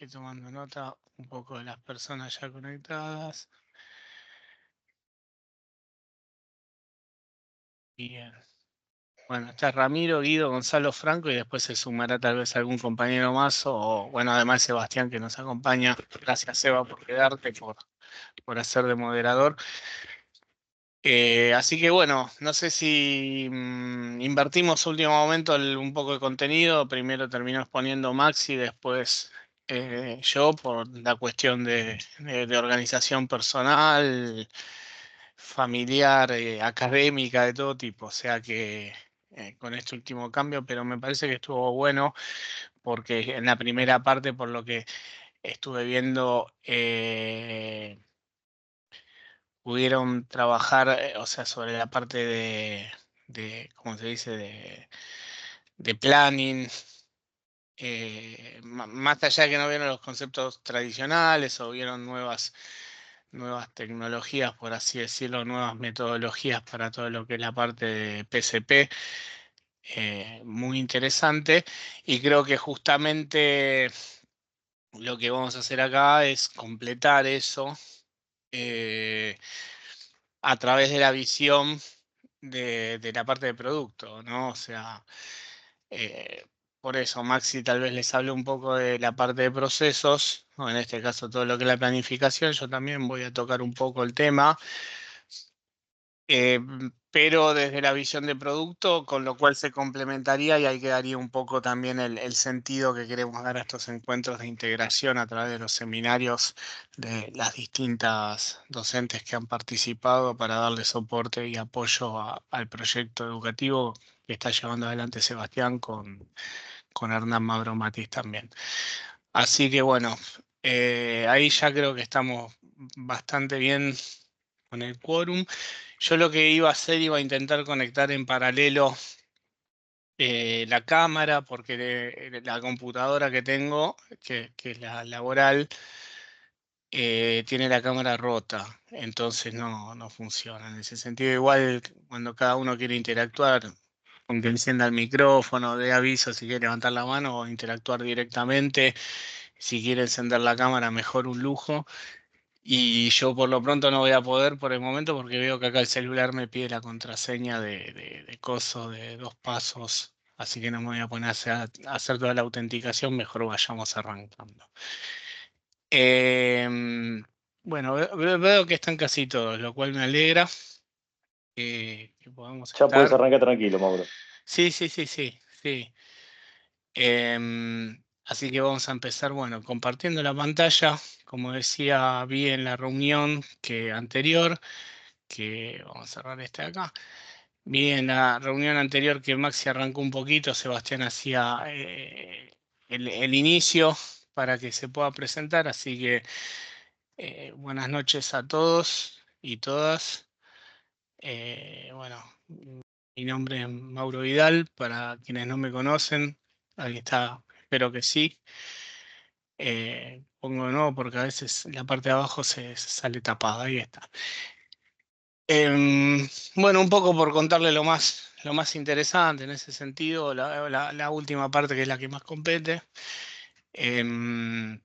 Estoy tomando nota un poco de las personas ya conectadas. Bien. Bueno, está Ramiro, Guido, Gonzalo, Franco y después se sumará tal vez algún compañero más o, bueno, además Sebastián que nos acompaña. Gracias, Seba, por quedarte, por hacer de moderador. Así que bueno, no sé si invertimos último momento un poco de contenido. Primero terminó exponiendo Maxi, después yo por la cuestión de organización personal, familiar, académica, de todo tipo. O sea que con este último cambio, pero me parece que estuvo bueno porque en la primera parte, por lo que estuve viendo, pudieron trabajar, o sea, sobre la parte ¿cómo se dice?, de planning, más allá de que no vieron los conceptos tradicionales o vieron nuevas tecnologías, por así decirlo, nuevas metodologías para todo lo que es la parte de PCP, muy interesante. Y creo que justamente lo que vamos a hacer acá es completar eso. eh, a través de la visión de la parte de producto, ¿no? O sea, eh, por eso Maxi tal vez les hable un poco de la parte de procesos, o en este caso todo lo que es la planificación. Yo también voy a tocar un poco el tema, pero desde la visión de producto, con lo cual se complementaría y ahí quedaría un poco también el sentido que queremos dar a estos encuentros de integración a través de los seminarios de las distintas docentes que han participado para darle soporte y apoyo al proyecto educativo que está llevando adelante Sebastián con Hernán Madro Matis también. Así que bueno, ahí ya creo que estamos bastante bien con el quórum. Yo lo que iba a hacer, iba a intentar conectar en paralelo la cámara, porque la computadora que tengo, que es la laboral, tiene la cámara rota, entonces no funciona. En ese sentido, igual cuando cada uno quiere interactuar, aunque encienda el micrófono, dé aviso si quiere levantar la mano o interactuar directamente, si quiere encender la cámara, mejor, un lujo. Y yo por lo pronto no voy a poder por el momento porque veo que acá el celular me pide la contraseña de coso de 2 pasos, así que no me voy a poner a hacer toda la autenticación, mejor vayamos arrancando. Bueno, veo que están casi todos, lo cual me alegra que podamos Ya puedes estar. arrancar tranquilo, Mauro. Sí, sí, sí, sí, sí. Así que vamos a empezar, bueno, compartiendo la pantalla. Como decía, vi en la reunión anterior, que vamos a cerrar este de acá. Vi en la reunión anterior que Maxi arrancó un poquito, Sebastián hacía el inicio para que se pueda presentar, así que buenas noches a todos y todas. Bueno, mi nombre es Mauro Vidal, para quienes no me conocen, ahí está, espero que sí. Pongo de nuevo porque a veces la parte de abajo se sale tapada, ahí está. Bueno, un poco por contarle lo más interesante en ese sentido, la última parte que es la que más compete. Em,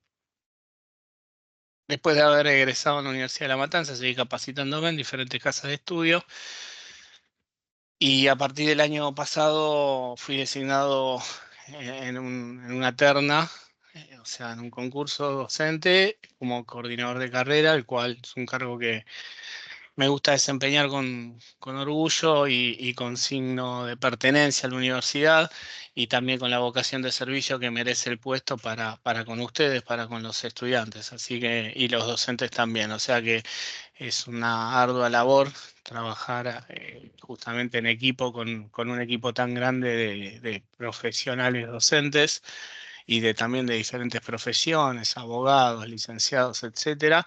Después de haber egresado a la Universidad de La Matanza, seguí capacitándome en diferentes casas de estudio y a partir del año pasado fui designado en una terna, o sea, en un concurso docente como coordinador de carrera, el cual es un cargo que me gusta desempeñar con orgullo y con signo de pertenencia a la universidad y también con la vocación de servicio que merece el puesto para con ustedes, para con los estudiantes, así que, y los docentes también. O sea que es una ardua labor trabajar justamente en equipo con un equipo tan grande de profesionales docentes y también de diferentes profesiones, abogados, licenciados, etcétera,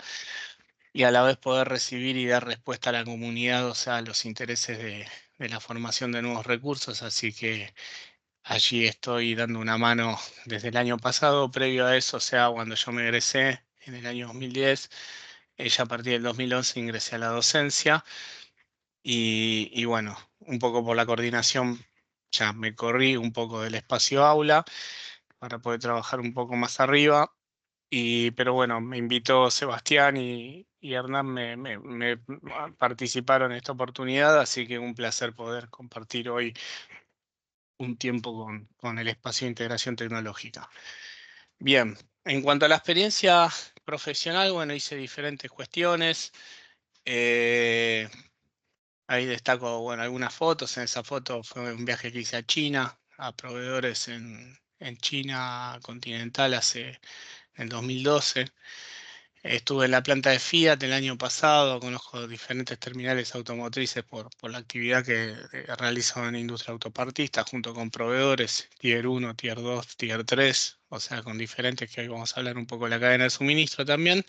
y a la vez poder recibir y dar respuesta a la comunidad, o sea, a los intereses de la formación de nuevos recursos. Así que allí estoy dando una mano desde el año pasado. Previo a eso, o sea, cuando yo me egresé en el año 2010, ya a partir del 2011 ingresé a la docencia y bueno, un poco por la coordinación ya me corrí un poco del espacio aula para poder trabajar un poco más arriba Pero bueno, me invitó Sebastián y Hernán me participaron en esta oportunidad, así que un placer poder compartir hoy un tiempo con el espacio de integración tecnológica. Bien, en cuanto a la experiencia profesional, bueno, hice diferentes cuestiones. Eh, Ahí destaco, bueno, algunas fotos. En esa foto fue un viaje que hice a China, a proveedores en China continental en el 2012. Estuve en la planta de Fiat el año pasado, conozco diferentes terminales automotrices por la actividad que realizo en industria autopartista, junto con proveedores Tier 1, Tier 2, Tier 3, o sea, con diferentes que hoy vamos a hablar un poco de la cadena de suministro también.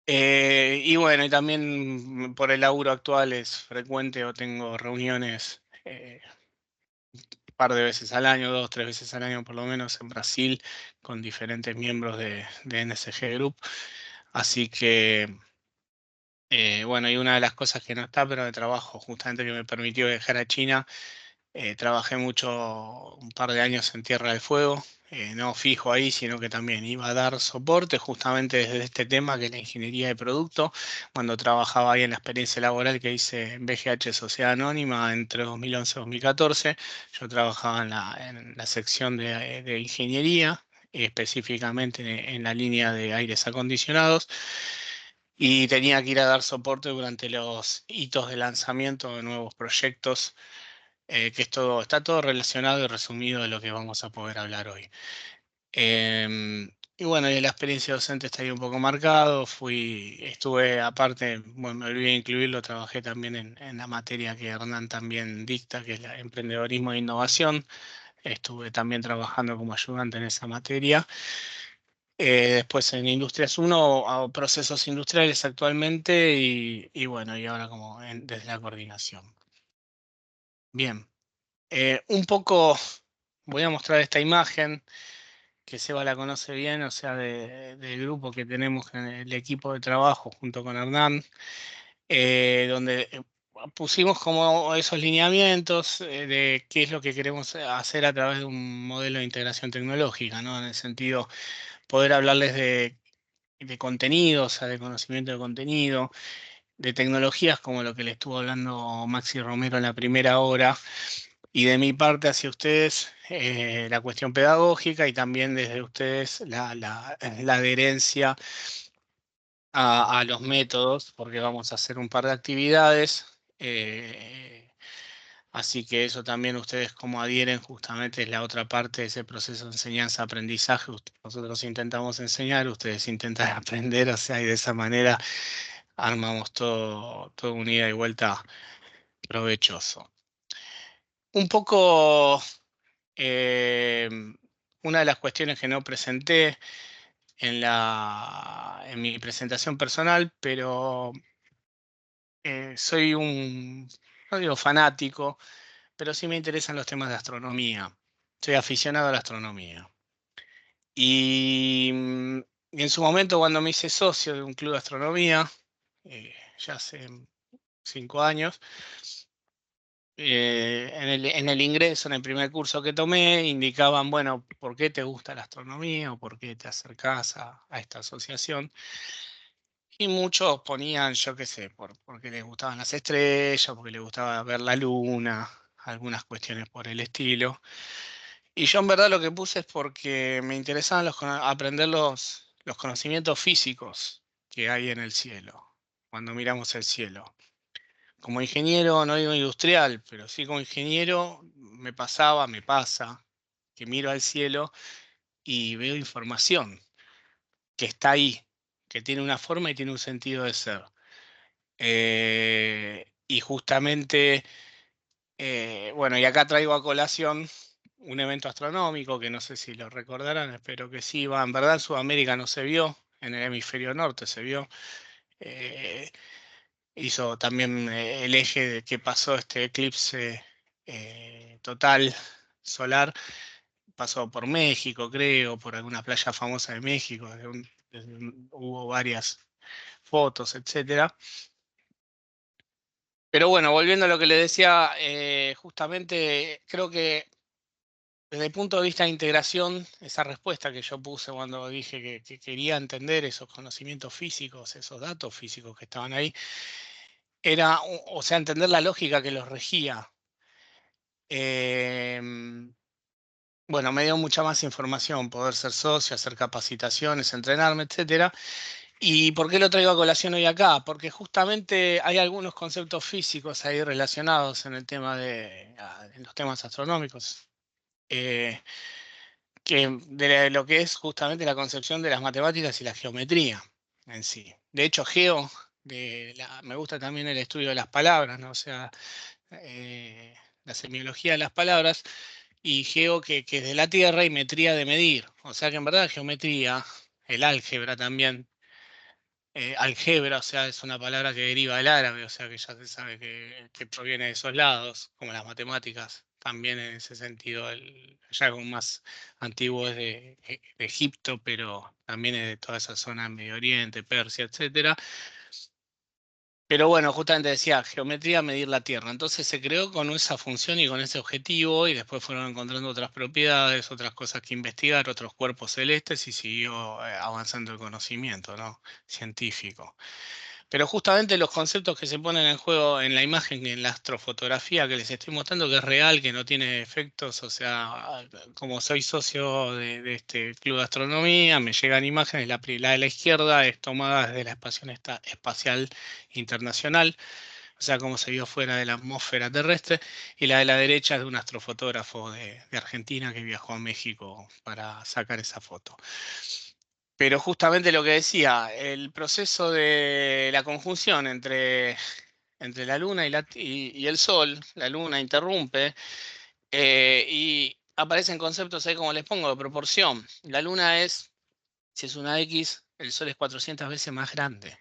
Y bueno, y también por el laburo actual es frecuente o tengo reuniones un par de veces al año, 2, 3 veces al año por lo menos en Brasil con diferentes miembros de NSG Group. Así que, bueno, y una de las cosas que no está, pero de trabajo justamente que me permitió viajar a China. Trabajé mucho, un par de años en Tierra del Fuego, no fijo ahí, sino que también iba a dar soporte justamente desde este tema que es la ingeniería de producto, cuando trabajaba ahí en la experiencia laboral que hice en BGH Sociedad Anónima entre 2011 y 2014. Yo trabajaba en la sección de ingeniería, específicamente en la línea de aires acondicionados. Y tenía que ir a dar soporte durante los hitos de lanzamiento de nuevos proyectos, que está todo relacionado y resumido de lo que vamos a poder hablar hoy. Y bueno, y la experiencia docente está ahí un poco marcado. Estuve aparte, bueno, me olvidé de incluirlo, trabajé también en la materia que Hernán también dicta, que es la emprendedorismo e innovación. Estuve también trabajando como ayudante en esa materia. Después en Industrias uno hago procesos industriales actualmente y bueno, y ahora como desde la coordinación. Bien. Un poco voy a mostrar esta imagen que Seba la conoce bien, o sea, del grupo que tenemos en el equipo de trabajo junto con Hernán, donde pusimos como esos lineamientos de qué es lo que queremos hacer a través de un modelo de integración tecnológica, ¿no? En el sentido, poder hablarles de contenido, o sea, de conocimiento de contenido, de tecnologías como lo que le estuvo hablando Maxi Romero en la primera hora, y de mi parte hacia ustedes la cuestión pedagógica y también desde ustedes la adherencia a los métodos, porque vamos a hacer un par de actividades. Así que eso también ustedes como adhieren justamente es la otra parte de ese proceso de enseñanza-aprendizaje. Nosotros intentamos enseñar, ustedes intentan aprender, o sea, y de esa manera armamos todo un ida y vuelta provechoso. Un poco, eh, una de las cuestiones que no presenté en mi presentación personal, pero soy no digo fanático, pero sí me interesan los temas de astronomía. Soy aficionado a la astronomía. Y, y en su momento, cuando me hice socio de un club de astronomía, ya hace 5 años, en el ingreso, en el primer curso que tomé, indicaban, bueno, ¿por qué te gusta la astronomía o por qué te acercás a esta asociación? Y muchos ponían, yo qué sé, porque les gustaban las estrellas, porque les gustaba ver la luna, algunas cuestiones por el estilo. Y yo en verdad lo que puse es porque me interesaban aprender los conocimientos físicos que hay en el cielo, cuando miramos el cielo. Como ingeniero, no digo industrial, pero sí como ingeniero, me pasa, que miro al cielo y veo información que está ahí, que tiene una forma y tiene un sentido de ser. Y justamente, bueno, y acá traigo a colación un evento astronómico que no sé si lo recordarán, espero que sí, va, en verdad en Sudamérica no se vio, en el hemisferio norte se vio. eh, Hizo también el eje de que pasó este eclipse total solar, pasó por México, creo, por alguna playa famosa de México, hubo varias fotos, etcétera. Pero bueno, volviendo a lo que le decía, justamente creo que desde el punto de vista de integración, esa respuesta que yo puse cuando dije que quería entender esos conocimientos físicos, esos datos físicos que estaban ahí, era, o sea, entender la lógica que los regía. Em, bueno, me dio mucha más información, poder ser socio, hacer capacitaciones, entrenarme, etcétera. ¿Y por qué lo traigo a colación hoy acá? Porque justamente hay algunos conceptos físicos ahí relacionados en el tema en los temas astronómicos. eh, de lo que es justamente la concepción de las matemáticas y la geometría en sí. De hecho, me gusta también el estudio de las palabras, ¿no? O sea, la semiología de las palabras, y geo que es de la Tierra y metría de medir. O sea que en verdad geometría, el álgebra también, algebra, o sea, es una palabra que deriva del árabe, o sea que ya se sabe que proviene de esos lados, como las matemáticas. También en ese sentido, el hallazgo más antiguo es de Egipto, pero también es de toda esa zona en Medio Oriente, Persia, etcétera. Pero bueno, justamente decía, geometría, medir la Tierra. Entonces se creó con esa función y con ese objetivo, y después fueron encontrando otras propiedades, otras cosas que investigar, otros cuerpos celestes, y siguió avanzando el conocimiento, ¿no? Científico. Pero justamente los conceptos que se ponen en juego en la imagen y en la astrofotografía que les estoy mostrando, que es real, que no tiene efectos, o sea, como soy socio de este club de astronomía, me llegan imágenes, la de la izquierda es tomada desde la Estación Espacial Internacional, o sea, como se vio fuera de la atmósfera terrestre, y la de la derecha es de un astrofotógrafo de Argentina que viajó a México para sacar esa foto. Pero justamente lo que decía, el proceso de la conjunción entre la Luna y el Sol, la Luna interrumpe, y aparecen conceptos ahí como les pongo, de proporción. La Luna si es una X, el Sol es 400 veces más grande.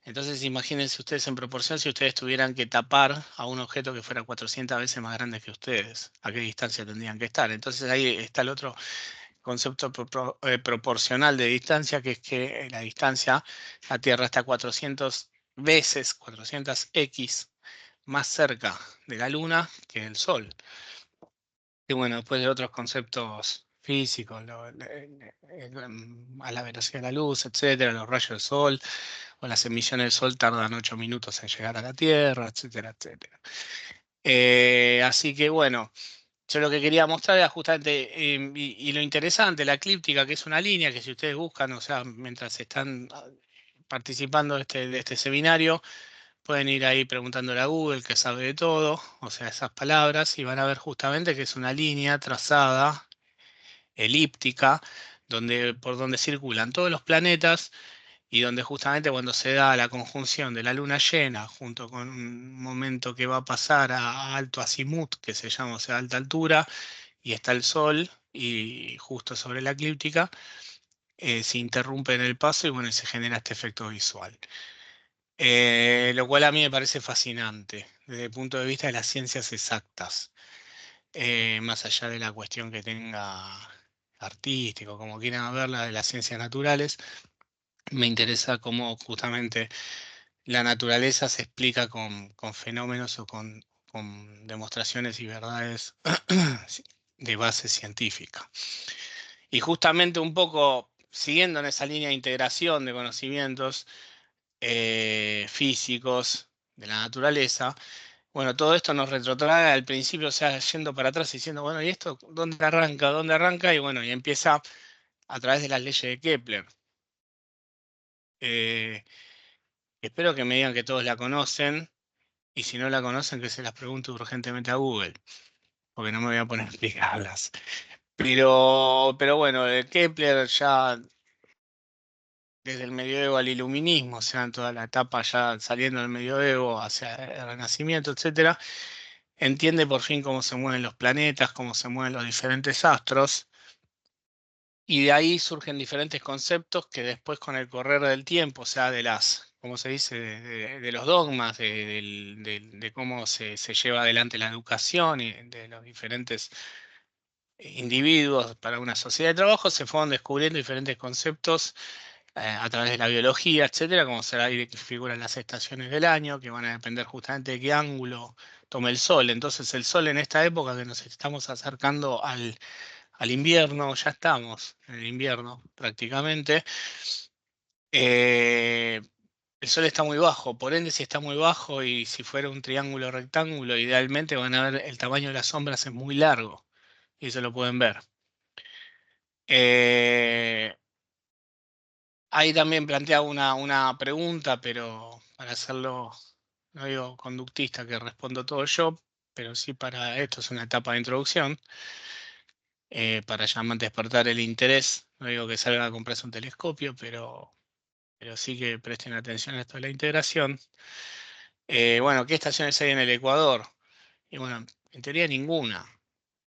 Entonces imagínense ustedes en proporción si ustedes tuvieran que tapar a un objeto que fuera 400 veces más grande que ustedes, ¿a qué distancia tendrían que estar? Entonces ahí está el otro concepto proporcional de distancia, que es que la distancia, la Tierra está 400 veces, 400x más cerca de la Luna que del Sol. Y bueno, después de otros conceptos físicos, a la velocidad de la luz, etcétera, los rayos del Sol o las emisiones del Sol tardan 8 minutos en llegar a la Tierra, etcétera, etcétera. Así que bueno. Yo lo que quería mostrar era justamente, y lo interesante, la eclíptica, que es una línea que si ustedes buscan, o sea, mientras están participando de este seminario, pueden ir ahí preguntándole a Google, que sabe de todo, o sea, esas palabras, y van a ver justamente que es una línea trazada, elíptica, por donde circulan todos los planetas y donde justamente cuando se da la conjunción de la luna llena junto con un momento que va a pasar a alto azimut, que se llama, o sea, alta altura, y está el Sol, y justo sobre la eclíptica, se interrumpe en el paso y bueno, y se genera este efecto visual. Lo cual a mí me parece fascinante desde el punto de vista de las ciencias exactas, más allá de la cuestión que tenga artístico, como quieran verla, de las ciencias naturales. Me interesa cómo justamente la naturaleza se explica con fenómenos o con demostraciones y verdades de base científica. Y justamente un poco siguiendo en esa línea de integración de conocimientos físicos de la naturaleza, bueno, todo esto nos retrotrae al principio, o sea, yendo para atrás y diciendo, bueno, ¿y esto dónde arranca? ¿Dónde arranca? Y bueno, y empieza a través de las leyes de Kepler. Eh, Espero que me digan que todos la conocen, y si no la conocen, que se las pregunte urgentemente a Google, porque no me voy a poner a explicarlas. Pero bueno, de Kepler ya desde el medioevo al iluminismo, o sea, en toda la etapa ya saliendo del medioevo hacia el renacimiento, etcétera, entiende por fin cómo se mueven los planetas, cómo se mueven los diferentes astros, y de ahí surgen diferentes conceptos que después con el correr del tiempo, o sea, ¿cómo se dice?, de los dogmas, de cómo se lleva adelante la educación y de los diferentes individuos para una sociedad de trabajo, se fueron descubriendo diferentes conceptos a través de la biología, etcétera, como será ahí que figuran las estaciones del año, que van a depender justamente de qué ángulo tome el sol. Entonces el sol en esta época que nos estamos acercando al invierno, ya estamos en el invierno prácticamente, eh, el sol está muy bajo. Por ende, si está muy bajo y si fuera un triángulo rectángulo, idealmente van a ver el tamaño de las sombras es muy largo y eso lo pueden ver. Eh, Ahí también plantea una pregunta, pero para hacerlo, no digo conductista que respondo todo yo, pero sí para esto es una etapa de introducción, para llamar despertar el interés. No digo que salga a comprarse un telescopio, pero sí que presten atención a esto de la integración. Bueno, ¿qué estaciones hay en el Ecuador? Y bueno, en teoría ninguna,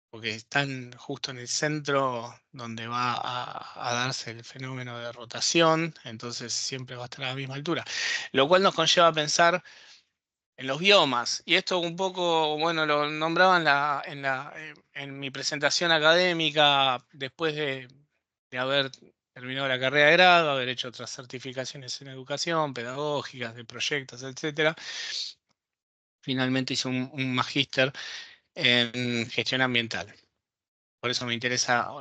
porque están justo en el centro donde va a darse el fenómeno de rotación, entonces siempre va a estar a la misma altura. Lo cual nos conlleva a pensar en los biomas, y esto un poco, bueno, lo nombraba en mi presentación académica después de haber terminado la carrera de grado, haber hecho otras certificaciones en educación, pedagógicas, de proyectos, etcétera. Finalmente hice un magíster en gestión ambiental. Por eso me interesa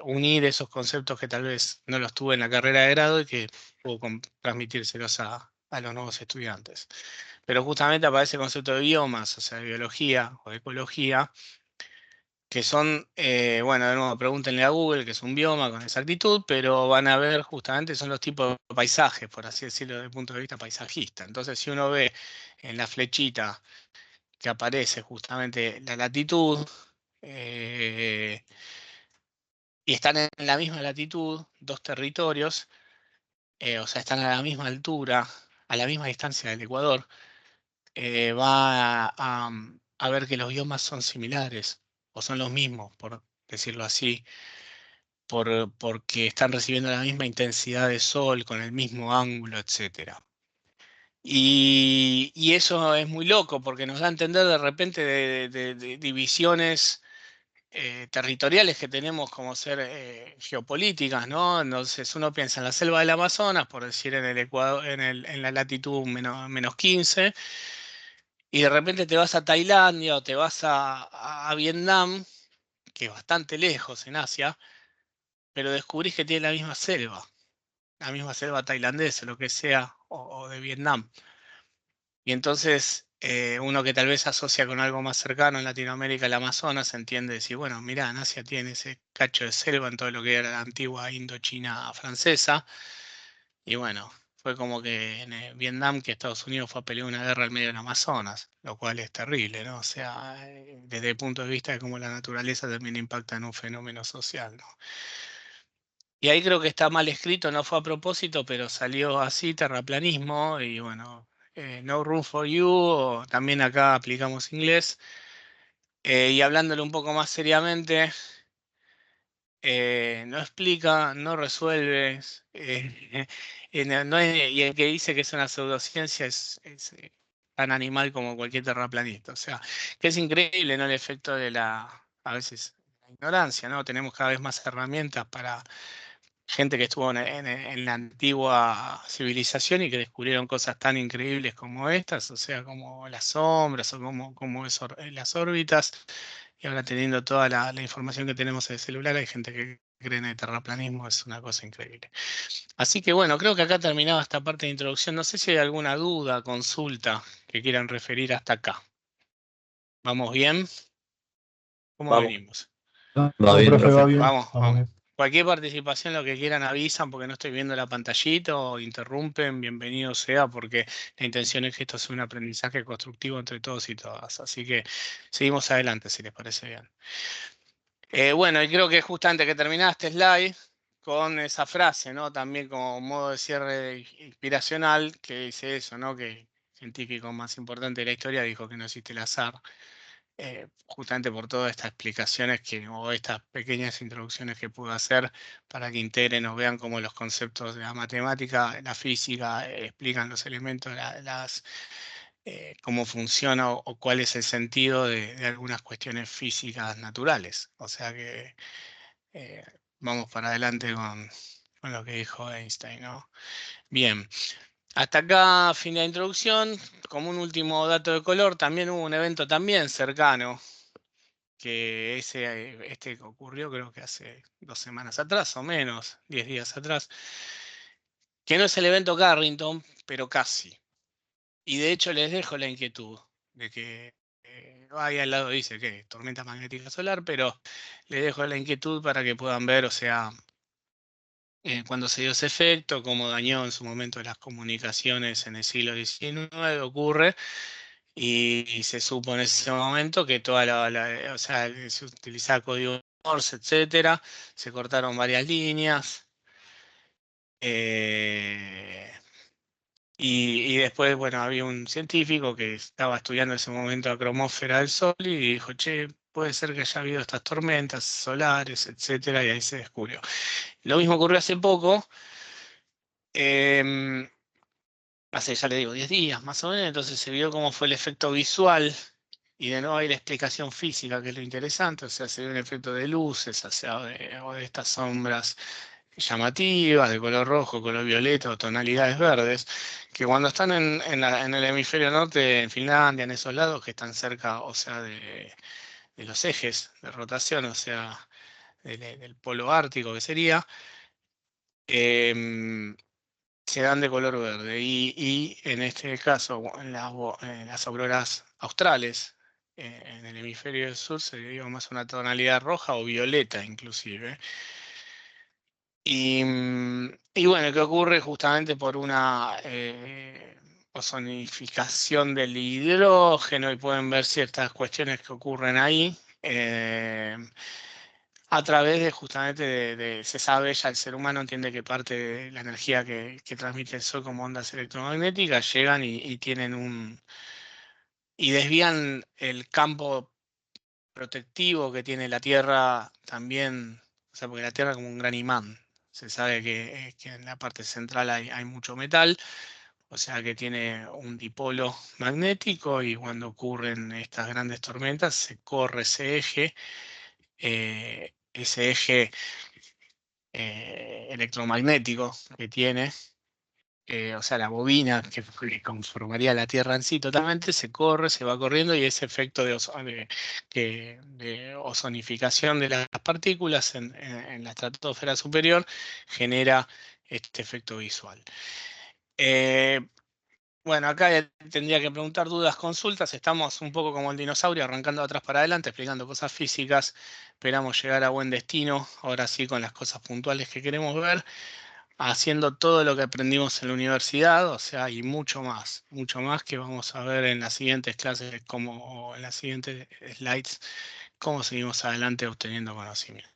unir esos conceptos que tal vez no los tuve en la carrera de grado y que puedo transmitírselos a los nuevos estudiantes. Pero justamente aparece el concepto de biomas, o sea, de biología o de ecología, que son, bueno, de nuevo, pregúntenle a Google que es un bioma con exactitud, pero van a ver justamente son los tipos de paisajes, por así decirlo, desde el punto de vista paisajista. Entonces, si uno ve en la flechita que aparece justamente la latitud, eh, y están en la misma latitud, dos territorios, o sea, están a la misma altura, a la misma distancia del Ecuador, va a ver que los biomas son similares, o son los mismos, por decirlo así, porque están recibiendo la misma intensidad de sol, con el mismo ángulo, etcétera. Y eso es muy loco, porque nos da a entender de repente de divisiones territoriales que tenemos como ser geopolíticas, ¿no? Entonces uno piensa en la selva del Amazonas, por decir en el Ecuador, en la latitud menos 15, y de repente te vas a Tailandia o te vas a Vietnam, que es bastante lejos en Asia, pero descubrís que tiene la misma selva tailandesa, lo que sea, o de Vietnam. Y entonces uno que tal vez asocia con algo más cercano en Latinoamérica, el Amazonas, entiende decir, bueno, mirá, en Asia tiene ese cacho de selva en todo lo que era la antigua Indochina francesa. Y bueno, fue como que en Vietnam que Estados Unidos fue a pelear una guerra al medio del Amazonas, lo cual es terrible, ¿no? O sea, desde el punto de vista de cómo la naturaleza también impacta en un fenómeno social, ¿no? Y ahí creo que está mal escrito, no fue a propósito, pero salió así, terraplanismo, y bueno, no room for you, o también acá aplicamos inglés. Y hablándolo un poco más seriamente, no explica, no resuelve, y el que dice que es una pseudociencia es tan animal como cualquier terraplanista. O sea, que es increíble, ¿no? El efecto de a veces, la ignorancia, ¿no? Tenemos cada vez más herramientas para gente que estuvo en la antigua civilización y que descubrieron cosas tan increíbles como estas, o sea, como las sombras o como las órbitas. Y ahora teniendo toda la información que tenemos en el celular, hay gente que cree en el terraplanismo, es una cosa increíble. Así que bueno, creo que acá terminaba esta parte de introducción. No sé si hay alguna duda, consulta que quieran referir hasta acá. ¿Vamos bien? ¿Cómo Vamos, venimos? va Vamos, bien, profe, va profe. bien, Vamos, vamos vamos. bien. Cualquier participación, lo que quieran, avisan porque no estoy viendo la pantallita o interrumpen, bienvenido sea, porque la intención es que esto sea un aprendizaje constructivo entre todos y todas. Así que seguimos adelante, si les parece bien. Bueno, y creo que justamente que terminaste slide con esa frase, ¿no? También como modo de cierre inspiracional, que dice eso, ¿no? Que el científico más importante de la historia dijo que no existe el azar, justamente por todas estas explicaciones o estas pequeñas introducciones que pude hacer para que integren o vean cómo los conceptos de la matemática, la física, explican los elementos, cómo funciona o cuál es el sentido de algunas cuestiones físicas naturales. O sea que eh, vamos para adelante con lo que dijo Einstein, ¿no? Bien. Hasta acá, fin de la introducción. Como un último dato de color, también hubo un evento también cercano, que este ocurrió creo que hace 2 semanas atrás o menos, 10 días atrás, que no es el evento Carrington, pero casi. Y de hecho les dejo la inquietud de que ahí al lado dice que tormenta magnética solar, pero les dejo la inquietud para que puedan ver, o sea, cuando se dio ese efecto, cómo dañó en su momento las comunicaciones en el siglo XIX, ocurre, y se supo en ese momento que o sea, se utilizaba código Morse, etcétera, se cortaron varias líneas. eh, y después, bueno, había un científico que estaba estudiando en ese momento la cromósfera del Sol y dijo, che, puede ser que haya habido estas tormentas solares, etcétera, y ahí se descubrió. Lo mismo ocurrió hace poco, em, hace, ya le digo, 10 días más o menos, entonces se vio cómo fue el efecto visual y de nuevo hay la explicación física, que es lo interesante, o sea, se vio un efecto de luces, o de estas sombras llamativas, de color rojo, color violeta o tonalidades verdes, que cuando están en el hemisferio norte, en Finlandia, en esos lados que están cerca, o sea, de los ejes de rotación, o sea, del polo ártico que sería, em, se dan de color verde. Y en este caso, en las auroras australes, en el hemisferio sur, se dio más una tonalidad roja o violeta inclusive. Y bueno, ¿qué ocurre? Justamente por una ozonificación del hidrógeno, y pueden ver ciertas cuestiones que ocurren ahí. A través de justamente se sabe, ya el ser humano entiende que parte de la energía que transmite el Sol como ondas electromagnéticas llegan y tienen y desvían el campo protectivo que tiene la Tierra también, o sea, porque la Tierra es como un gran imán. Se sabe que en la parte central hay mucho metal, o sea que tiene un dipolo magnético, y cuando ocurren estas grandes tormentas se corre ese eje electromagnético que tiene, o sea, la bobina que conformaría la Tierra en sí totalmente, se corre, se va corriendo, y ese efecto de ozonificación de las partículas en la estratosfera superior genera este efecto visual. Eh, bueno, acá ya tendría que preguntar dudas, consultas. Estamos un poco como el dinosaurio, arrancando de atrás para adelante, explicando cosas físicas. Esperamos llegar a buen destino, ahora sí, con las cosas puntuales que queremos ver, haciendo todo lo que aprendimos en la universidad, o sea, y mucho más que vamos a ver en las siguientes clases, como en las siguientes slides, cómo seguimos adelante obteniendo conocimiento.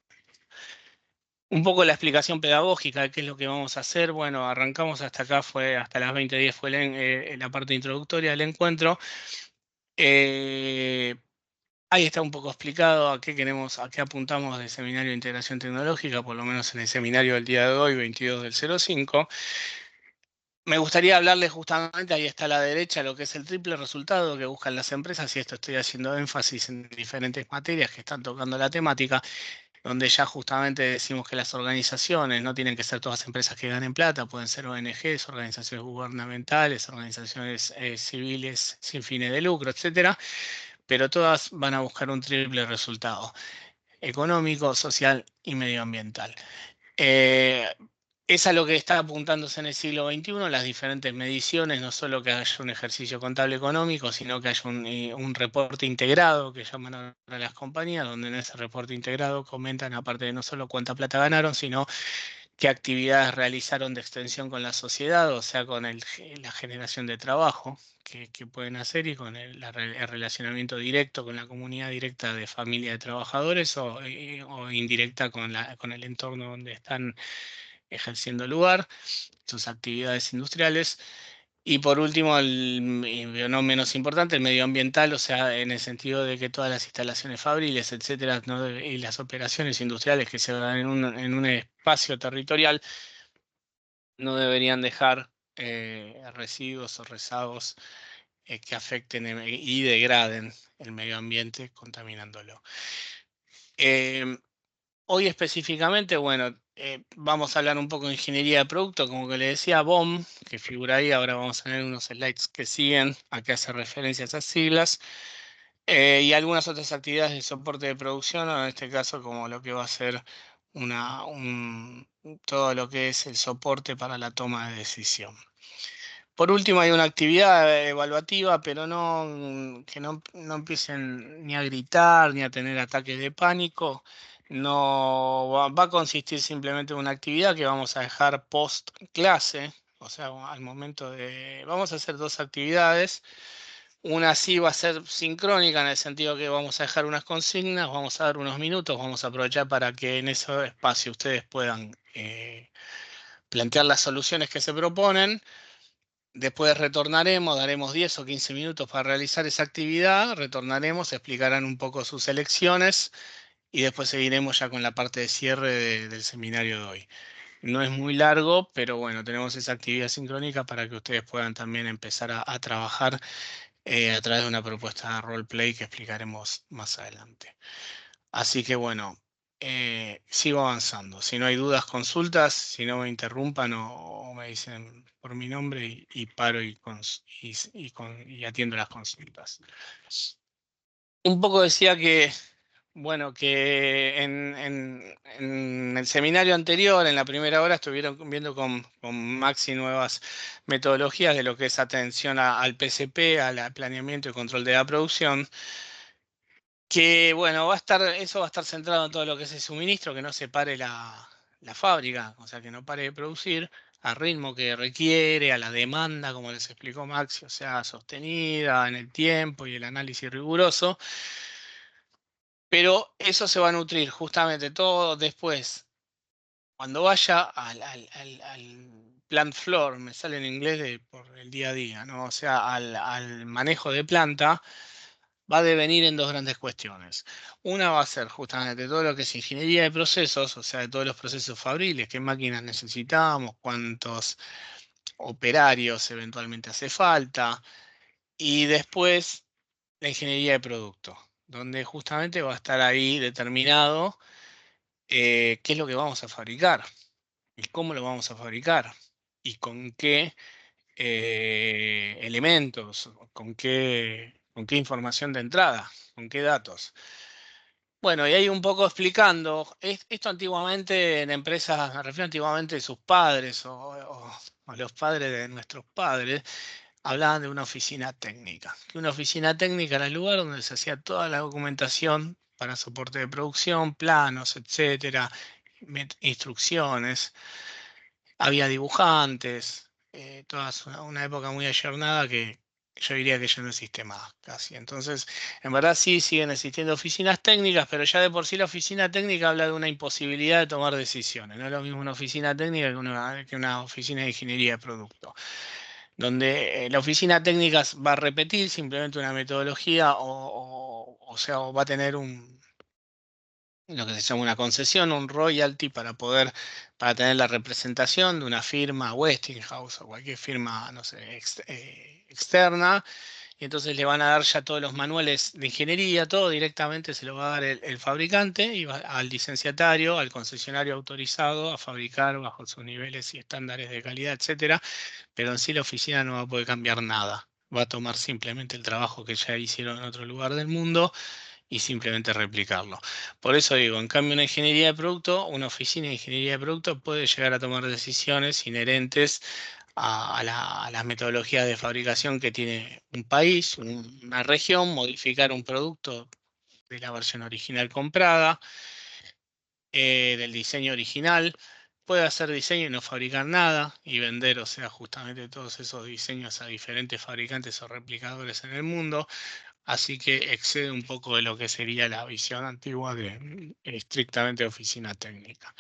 Un poco la explicación pedagógica de qué es lo que vamos a hacer. Bueno, arrancamos hasta acá, hasta las 20:10 fue la parte introductoria del encuentro. Eh, Ahí está un poco explicado a qué apuntamos del Seminario de Integración Tecnológica, por lo menos en el seminario del día de hoy, 22/05. Me gustaría hablarles justamente, ahí está a la derecha, lo que es el triple resultado que buscan las empresas, y esto estoy haciendo énfasis en diferentes materias que están tocando la temática, donde ya justamente decimos que las organizaciones no tienen que ser todas empresas que ganen plata, pueden ser ONGs, organizaciones gubernamentales, organizaciones civiles sin fines de lucro, etcétera, pero todas van a buscar un triple resultado: económico, social y medioambiental. Eh, es a lo que está apuntándose en el siglo XXI, las diferentes mediciones, no solo que haya un ejercicio contable económico, sino que haya un reporte integrado que llaman ahora las compañías, donde en ese reporte integrado comentan, aparte de no solo cuánta plata ganaron, sino qué actividades realizaron de extensión con la sociedad, o sea, con la generación de trabajo que pueden hacer, y con el relacionamiento directo con la comunidad directa de familia de trabajadores, o indirecta con el entorno donde están ejerciendo lugar, sus actividades industriales. Y por último, y no menos importante, el medioambiental, o sea, en el sentido de que todas las instalaciones fabriles, etcétera, y las operaciones industriales que se dan en un espacio territorial, no deberían dejar residuos o rezagos que afecten y degraden el medio ambiente, contaminándolo. Eh, Hoy específicamente, bueno, vamos a hablar un poco de ingeniería de producto, como que le decía, BOM, que figura ahí. Ahora vamos a tener unos slides que siguen, a que hace referencia a esas siglas. Y algunas otras actividades de soporte de producción, o en este caso como lo que va a ser todo lo que es el soporte para la toma de decisión. Por último, hay una actividad evaluativa, pero que no empiecen ni a gritar ni a tener ataques de pánico. No va a consistir simplemente en una actividad que vamos a dejar post clase, o sea, al momento de. Vamos a hacer dos actividades. Una sí va a ser sincrónica en el sentido que vamos a dejar unas consignas, vamos a dar unos minutos, vamos a aprovechar para que en ese espacio ustedes puedan plantear las soluciones que se proponen. Después retornaremos, daremos 10 o 15 minutos para realizar esa actividad, retornaremos, explicarán un poco sus elecciones y después seguiremos ya con la parte de cierre del seminario de hoy. No es muy largo, pero bueno, tenemos esa actividad sincrónica para que ustedes puedan también empezar a trabajar a través de una propuesta de roleplay que explicaremos más adelante. Así que bueno, sigo avanzando. Si no hay dudas, consultas, si no me interrumpan o me dicen por mi nombre y paro y atiendo las consultas. Un poco decía que, bueno, que en el seminario anterior, en la primera hora, estuvieron viendo con Maxi nuevas metodologías de lo que es atención al PCP, al planeamiento y control de la producción. Que bueno, eso va a estar centrado en todo lo que es el suministro, que no se pare la fábrica, o sea, que no pare de producir al ritmo que requiere, a la demanda, como les explicó Maxi, o sea, sostenida en el tiempo y el análisis riguroso. Pero eso se va a nutrir justamente todo después. Cuando vaya al plant floor, me sale en inglés por el día a día, ¿no? O sea, al manejo de planta va a devenir en dos grandes cuestiones. Una va a ser justamente todo lo que es ingeniería de procesos, o sea, de todos los procesos fabriles, qué máquinas necesitamos, cuántos operarios eventualmente hace falta, y después la ingeniería de producto, donde justamente va a estar ahí determinado qué es lo que vamos a fabricar y cómo lo vamos a fabricar y con qué elementos, con qué información de entrada, con qué datos. Bueno, y ahí un poco explicando, esto antiguamente en empresas, me refiero antiguamente de sus padres o los padres de nuestros padres, hablaban de una oficina técnica. Que una oficina técnica era el lugar donde se hacía toda la documentación para soporte de producción, planos, etcétera, instrucciones. Había dibujantes, toda una época muy ayornada que yo diría que ya no existe más casi. Entonces, en verdad sí siguen existiendo oficinas técnicas, pero ya de por sí la oficina técnica habla de una imposibilidad de tomar decisiones. No es lo mismo una oficina técnica que una oficina de ingeniería de producto, donde la oficina técnica va a repetir simplemente una metodología o sea, o va a tener lo que se llama una concesión, un royalty para tener la representación de una firma Westinghouse o cualquier firma, no sé, externa. Y entonces le van a dar ya todos los manuales de ingeniería, todo directamente se lo va a dar el fabricante y va al licenciatario, al concesionario autorizado a fabricar bajo sus niveles y estándares de calidad, etcétera. Pero en sí la oficina no va a poder cambiar nada. Va a tomar simplemente el trabajo que ya hicieron en otro lugar del mundo y simplemente replicarlo. Por eso digo, en cambio, una ingeniería de producto, una oficina de ingeniería de producto puede llegar a tomar decisiones inherentes a las metodologías de fabricación que tiene un país, una región, modificar un producto de la versión original comprada, del diseño original. Puede hacer diseño y no fabricar nada y vender, o sea, justamente todos esos diseños a diferentes fabricantes o replicadores en el mundo. Así que excede un poco de lo que sería la visión antigua de estrictamente oficina técnica.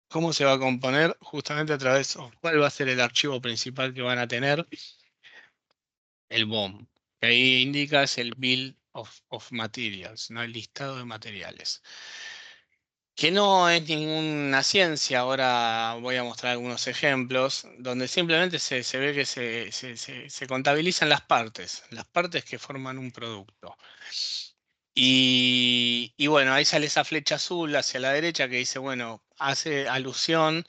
¿Cómo se va a componer? Justamente a través, o cuál va a ser el archivo principal que van a tener, el BOM, que ahí indica es el Bill of Materials, ¿no? El listado de materiales. Que no es ninguna ciencia, ahora voy a mostrar algunos ejemplos, donde simplemente se ve que se contabilizan las partes que forman un producto. Y bueno, ahí sale esa flecha azul hacia la derecha que dice, bueno, hace alusión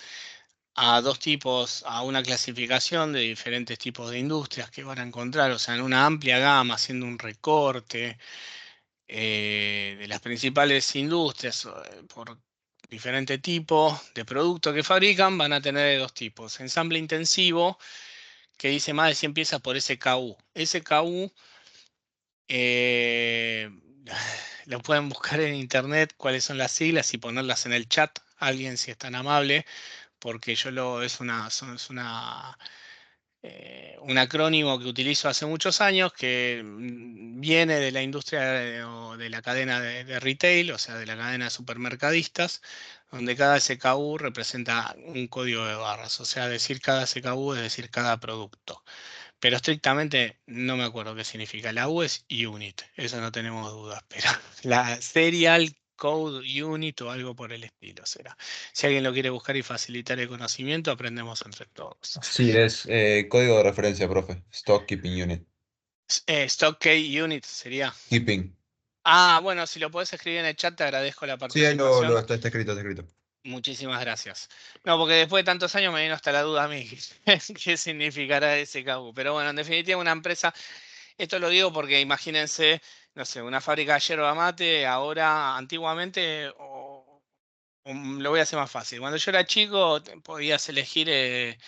a dos tipos, a una clasificación de diferentes tipos de industrias que van a encontrar, o sea, en una amplia gama, haciendo un recorte de las principales industrias por diferente tipo de producto que fabrican, van a tener de dos tipos. Ensamble intensivo, que dice más de 100 piezas por SKU. SKU eh, lo pueden buscar en internet cuáles son las siglas y ponerlas en el chat. Alguien, si es tan amable, porque es es un acrónimo que utilizo hace muchos años que viene de la industria o de la cadena de retail, o sea, de la cadena de supermercadistas, donde cada SKU representa un código de barras, o sea, decir cada SKU es decir cada producto. Pero estrictamente no me acuerdo qué significa. La U es unit, eso no tenemos dudas, pero la serial code unit o algo por el estilo será. Si alguien lo quiere buscar y facilitar el conocimiento, aprendemos entre todos. Sí, es código de referencia, profe. Stock Keeping Unit. Stock key unit sería. Keeping. Ah, bueno, si lo podés escribir en el chat, te agradezco la Sí, ahí participación. está escrito, está escrito. Muchísimas gracias. No, porque después de tantos años me vino hasta la duda a mí qué significará ese KU. Pero bueno, en definitiva, una empresa. Esto lo digo porque imagínense, no sé, una fábrica de yerba mate, ahora, antiguamente, lo voy a hacer más fácil. Cuando yo era chico, podías elegir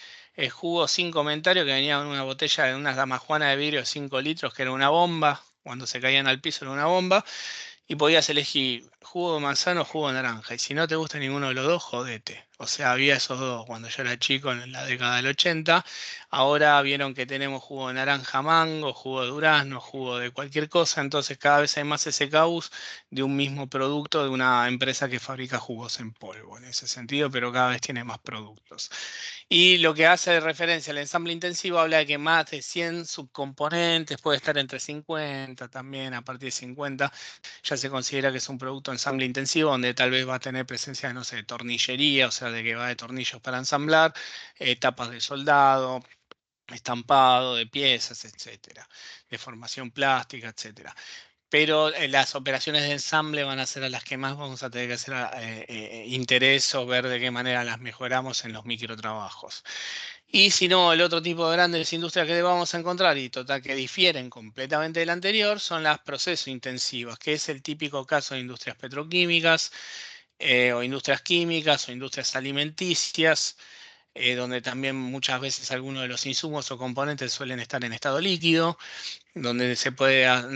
jugos sin comentario que venían en una botella de unas damajuana de vidrio de 5 litros, que era una bomba. Cuando se caían al piso era una bomba. Y podías elegir jugo de manzana o jugo de naranja. Y si no te gusta ninguno de los dos, jodete. O sea, había esos dos cuando yo era chico en la década del 80. Ahora vieron que tenemos jugo de naranja mango, jugo de durazno, jugo de cualquier cosa. Entonces cada vez hay más SKUs de un mismo producto de una empresa que fabrica jugos en polvo en ese sentido, pero cada vez tiene más productos. Y lo que hace referencia al ensamble intensivo habla de que más de 100 subcomponentes, puede estar entre 50 también, a partir de 50 ya se considera que es un producto ensamble intensivo, donde tal vez va a tener presencia de, no sé, tornillería, o sea, de que va de tornillos para ensamblar, tapas de soldado, estampado de piezas, etcétera, de formación plástica, etcétera. Pero las operaciones de ensamble van a ser a las que más vamos a tener que hacer interés o ver de qué manera las mejoramos en los microtrabajos. Y si no, el otro tipo de grandes industrias que vamos a encontrar y total que difieren completamente del anterior son las procesos intensivas, que es el típico caso de industrias petroquímicas o industrias químicas o industrias alimenticias, donde también muchas veces algunos de los insumos o componentes suelen estar en estado líquido, donde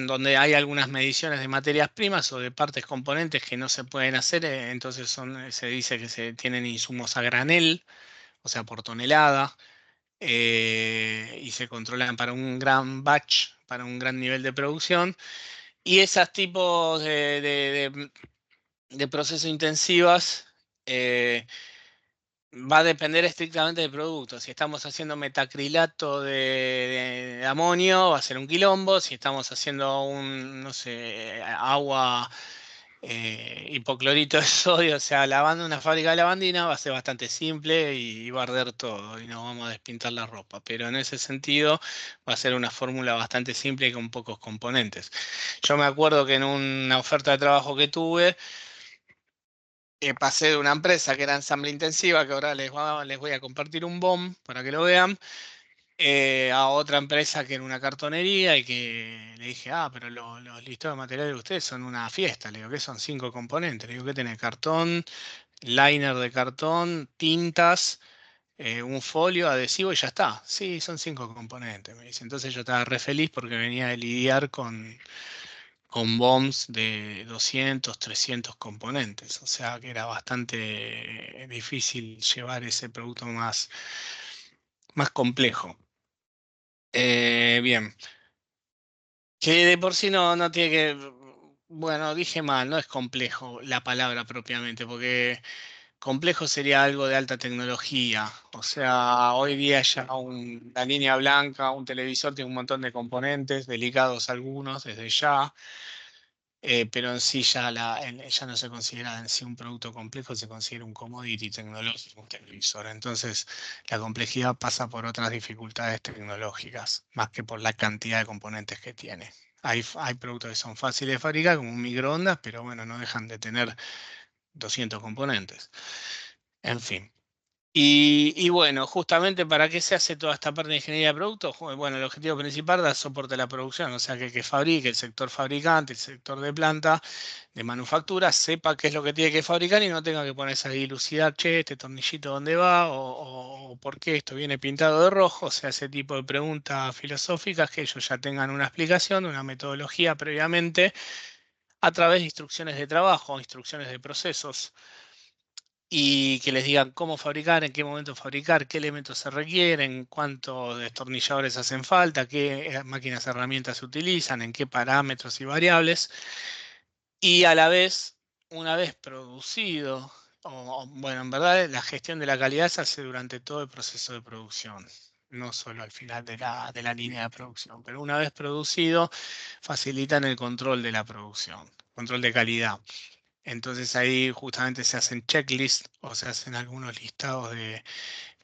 donde hay algunas mediciones de materias primas o de partes componentes que no se pueden hacer, entonces se dice que se tienen insumos a granel, o sea, por tonelada y se controlan para un gran batch, para un gran nivel de producción. Y esos tipos de procesos intensivas va a depender estrictamente del producto. Si estamos haciendo metacrilato de amonio, va a ser un quilombo. Si estamos haciendo no sé, agua hipoclorito de sodio, o sea, lavando una fábrica de lavandina va a ser bastante simple y va a arder todo y nos vamos a despintar la ropa. Pero en ese sentido va a ser una fórmula bastante simple y con pocos componentes. Yo me acuerdo que en una oferta de trabajo que tuve, pasé de una empresa que era ensamble intensiva, que ahora les voy a compartir un BOM para que lo vean, a otra empresa que era una cartonería y que le dije, ah, pero los listados de materiales de ustedes son una fiesta. Le digo, ¿qué son 5 componentes? Le digo, ¿qué tenés? Cartón, liner de cartón, tintas, un folio, adhesivo y ya está. Sí, son 5 componentes, me dice. Entonces yo estaba re feliz porque venía de lidiar con BOMs de 200, 300 componentes. O sea que era bastante difícil llevar ese producto más complejo. Bien. Que de por sí no tiene que. Bueno, dije mal, no es complejo la palabra propiamente, porque complejo sería algo de alta tecnología. O sea, hoy día ya la línea blanca, un televisor tiene un montón de componentes, delicados algunos desde ya, pero en sí ya no se considera en sí un producto complejo, se considera un commodity tecnológico, un televisor. Entonces, la complejidad pasa por otras dificultades tecnológicas, más que por la cantidad de componentes que tiene. Hay productos que son fáciles de fabricar, como un microondas, pero bueno, no dejan de tener 200 componentes. En fin. Y bueno, justamente para qué se hace toda esta parte de ingeniería de productos. Bueno, el objetivo principal es dar soporte a la producción, o sea, que el que fabrique, el sector fabricante, el sector de planta, de manufactura, sepa qué es lo que tiene que fabricar y no tenga que ponerse a dilucidar, che, este tornillito dónde va, o por qué esto viene pintado de rojo, o sea, ese tipo de preguntas filosóficas que ellos ya tengan una explicación, una metodología previamente, a través de instrucciones de trabajo, instrucciones de procesos y que les digan cómo fabricar, en qué momento fabricar, qué elementos se requieren, cuántos destornilladores hacen falta, qué máquinas herramientas se utilizan, en qué parámetros y variables. Y a la vez, una vez producido, bueno, en verdad la gestión de la calidad se hace durante todo el proceso de producción, no solo al final de la línea de producción, pero una vez producido, facilitan el control de la producción, control de calidad. Entonces ahí justamente se hacen checklists o se hacen algunos listados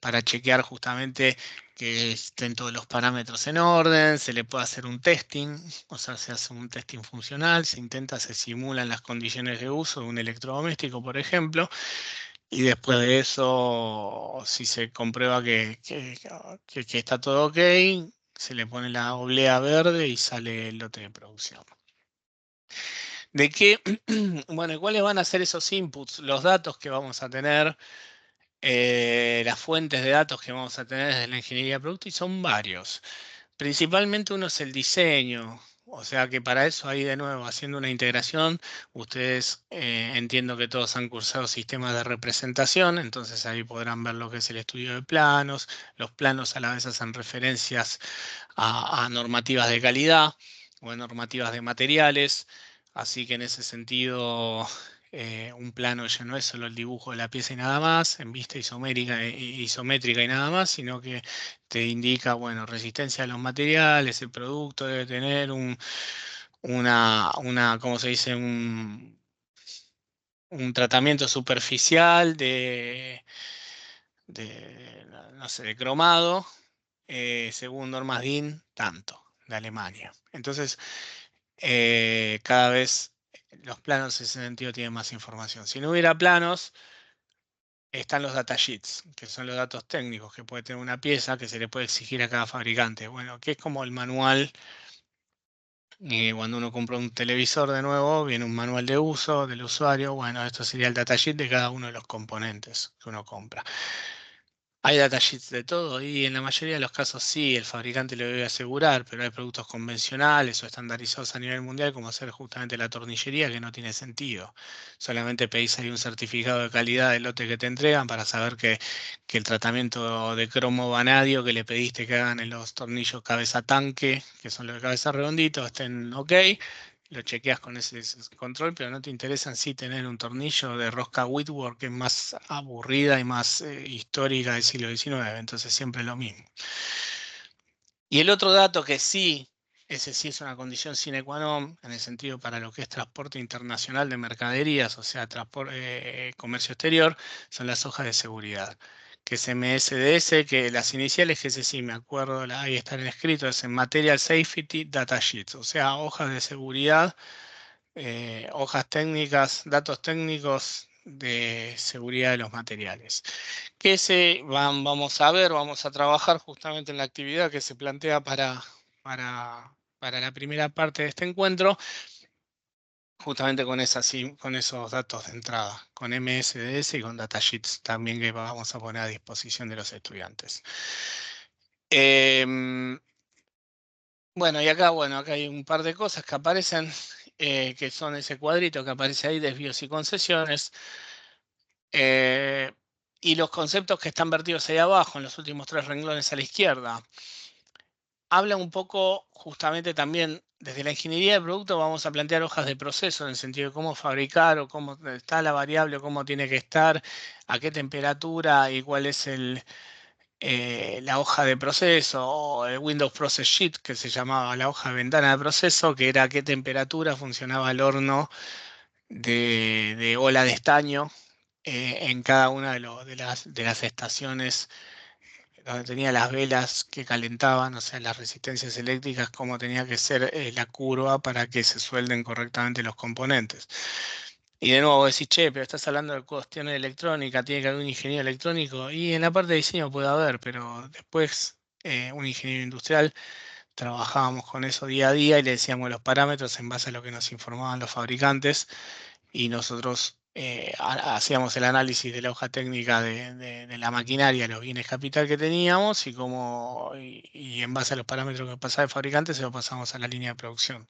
para chequear justamente que estén todos los parámetros en orden, se le puede hacer un testing, o sea, se hace un testing funcional, se intenta, se simulan las condiciones de uso de un electrodoméstico, por ejemplo, y después de eso, si se comprueba que está todo ok, se le pone la oblea verde y sale el lote de producción. ¿De qué? Bueno, ¿cuáles van a ser esos inputs? Los datos que vamos a tener, las fuentes de datos que vamos a tener desde la ingeniería de producto, y son varios. Principalmente uno es el diseño, o sea que para eso ahí de nuevo, haciendo una integración, ustedes entiendo que todos han cursado sistemas de representación, entonces ahí podrán ver lo que es el estudio de planos. Los planos a la vez hacen referencias a normativas de calidad o a normativas de materiales, así que en ese sentido un plano ya no es solo el dibujo de la pieza y nada más, en vista isométrica y nada más, sino que te indica, bueno, resistencia a los materiales, el producto debe tener ¿cómo se dice? Un tratamiento superficial no sé, de cromado, según normas DIN, tanto, de Alemania. Entonces, cada vez los planos en ese sentido tienen más información. Si no hubiera planos, están los datasheets, que son los datos técnicos que puede tener una pieza que se le puede exigir a cada fabricante. Bueno, que es como el manual. Cuando uno compra un televisor de nuevo, viene un manual de uso del usuario. Bueno, esto sería el datasheet de cada uno de los componentes que uno compra. Hay datasheets de todo y en la mayoría de los casos sí, el fabricante lo debe asegurar, pero hay productos convencionales o estandarizados a nivel mundial, como hacer justamente la tornillería, que no tiene sentido. Solamente pedís ahí un certificado de calidad del lote que te entregan para saber que el tratamiento de cromo vanadio que le pediste que hagan en los tornillos cabeza tanque, que son los de cabeza redonditos, estén ok. Lo chequeas con ese control, pero no te interesa en sí tener un tornillo de rosca Whitworth, que es más aburrida y más histórica del siglo XIX, entonces siempre lo mismo. Y el otro dato que sí, ese sí es una condición sine qua non, en el sentido para lo que es transporte internacional de mercaderías, o sea, comercio exterior, son las hojas de seguridad, que es MSDS, que las iniciales, que ese sí me acuerdo, ahí están escritos, es en Material Safety Data Sheets, o sea, hojas de seguridad, hojas técnicas, datos técnicos de seguridad de los materiales. Vamos a ver, vamos a trabajar justamente en la actividad que se plantea para la primera parte de este encuentro, justamente con esos datos de entrada, con MSDS y con datasheets también que vamos a poner a disposición de los estudiantes. Em, bueno, y acá, bueno, acá hay un par de cosas que aparecen, que son ese cuadrito que aparece ahí, desvíos y concesiones. Y los conceptos que están vertidos ahí abajo, en los últimos 3 renglones a la izquierda, habla un poco justamente también, desde la ingeniería de producto vamos a plantear hojas de proceso en el sentido de cómo fabricar o cómo está la variable o cómo tiene que estar, a qué temperatura y cuál es la hoja de proceso o el Windows Process Sheet, que se llamaba la hoja de ventana de proceso, que era a qué temperatura funcionaba el horno de ola de estaño en cada una de las estaciones donde tenía las velas que calentaban, o sea, las resistencias eléctricas, cómo tenía que ser la curva para que se suelden correctamente los componentes. Y de nuevo decís, che, pero estás hablando de cuestiones electrónicas, tiene que haber un ingeniero electrónico. Y en la parte de diseño puede haber, pero después un ingeniero industrial trabajábamos con eso día a día y le decíamos los parámetros en base a lo que nos informaban los fabricantes y nosotros hacíamos el análisis de la hoja técnica de la maquinaria, los bienes capital que teníamos y en base a los parámetros que pasaba el fabricante se lo pasamos a la línea de producción.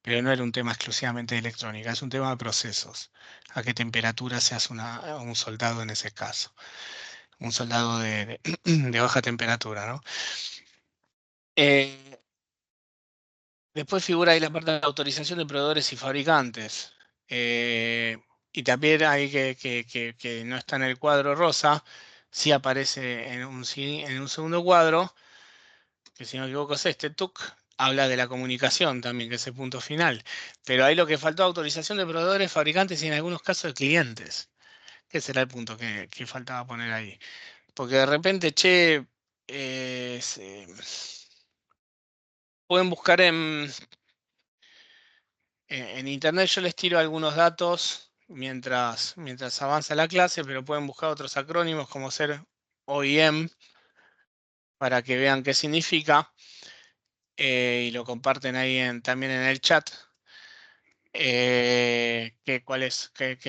Pero no era un tema exclusivamente de electrónica, es un tema de procesos. A qué temperatura se hace un soldado en ese caso. Un soldado de baja temperatura, ¿no? Eh, Después figura ahí la parte de autorización de proveedores y fabricantes. Eh, y también hay que no está en el cuadro rosa, sí aparece en un segundo cuadro, que si no me equivoco es este, TUC, habla de la comunicación también, que es el punto final. Pero ahí lo que faltó, autorización de proveedores, fabricantes y en algunos casos de clientes. Que será el punto que faltaba poner ahí. Porque de repente, che, pueden buscar en internet, yo les tiro algunos datos mientras avanza la clase, pero pueden buscar otros acrónimos como ser OEM para que vean qué significa y lo comparten ahí también en el chat. Qué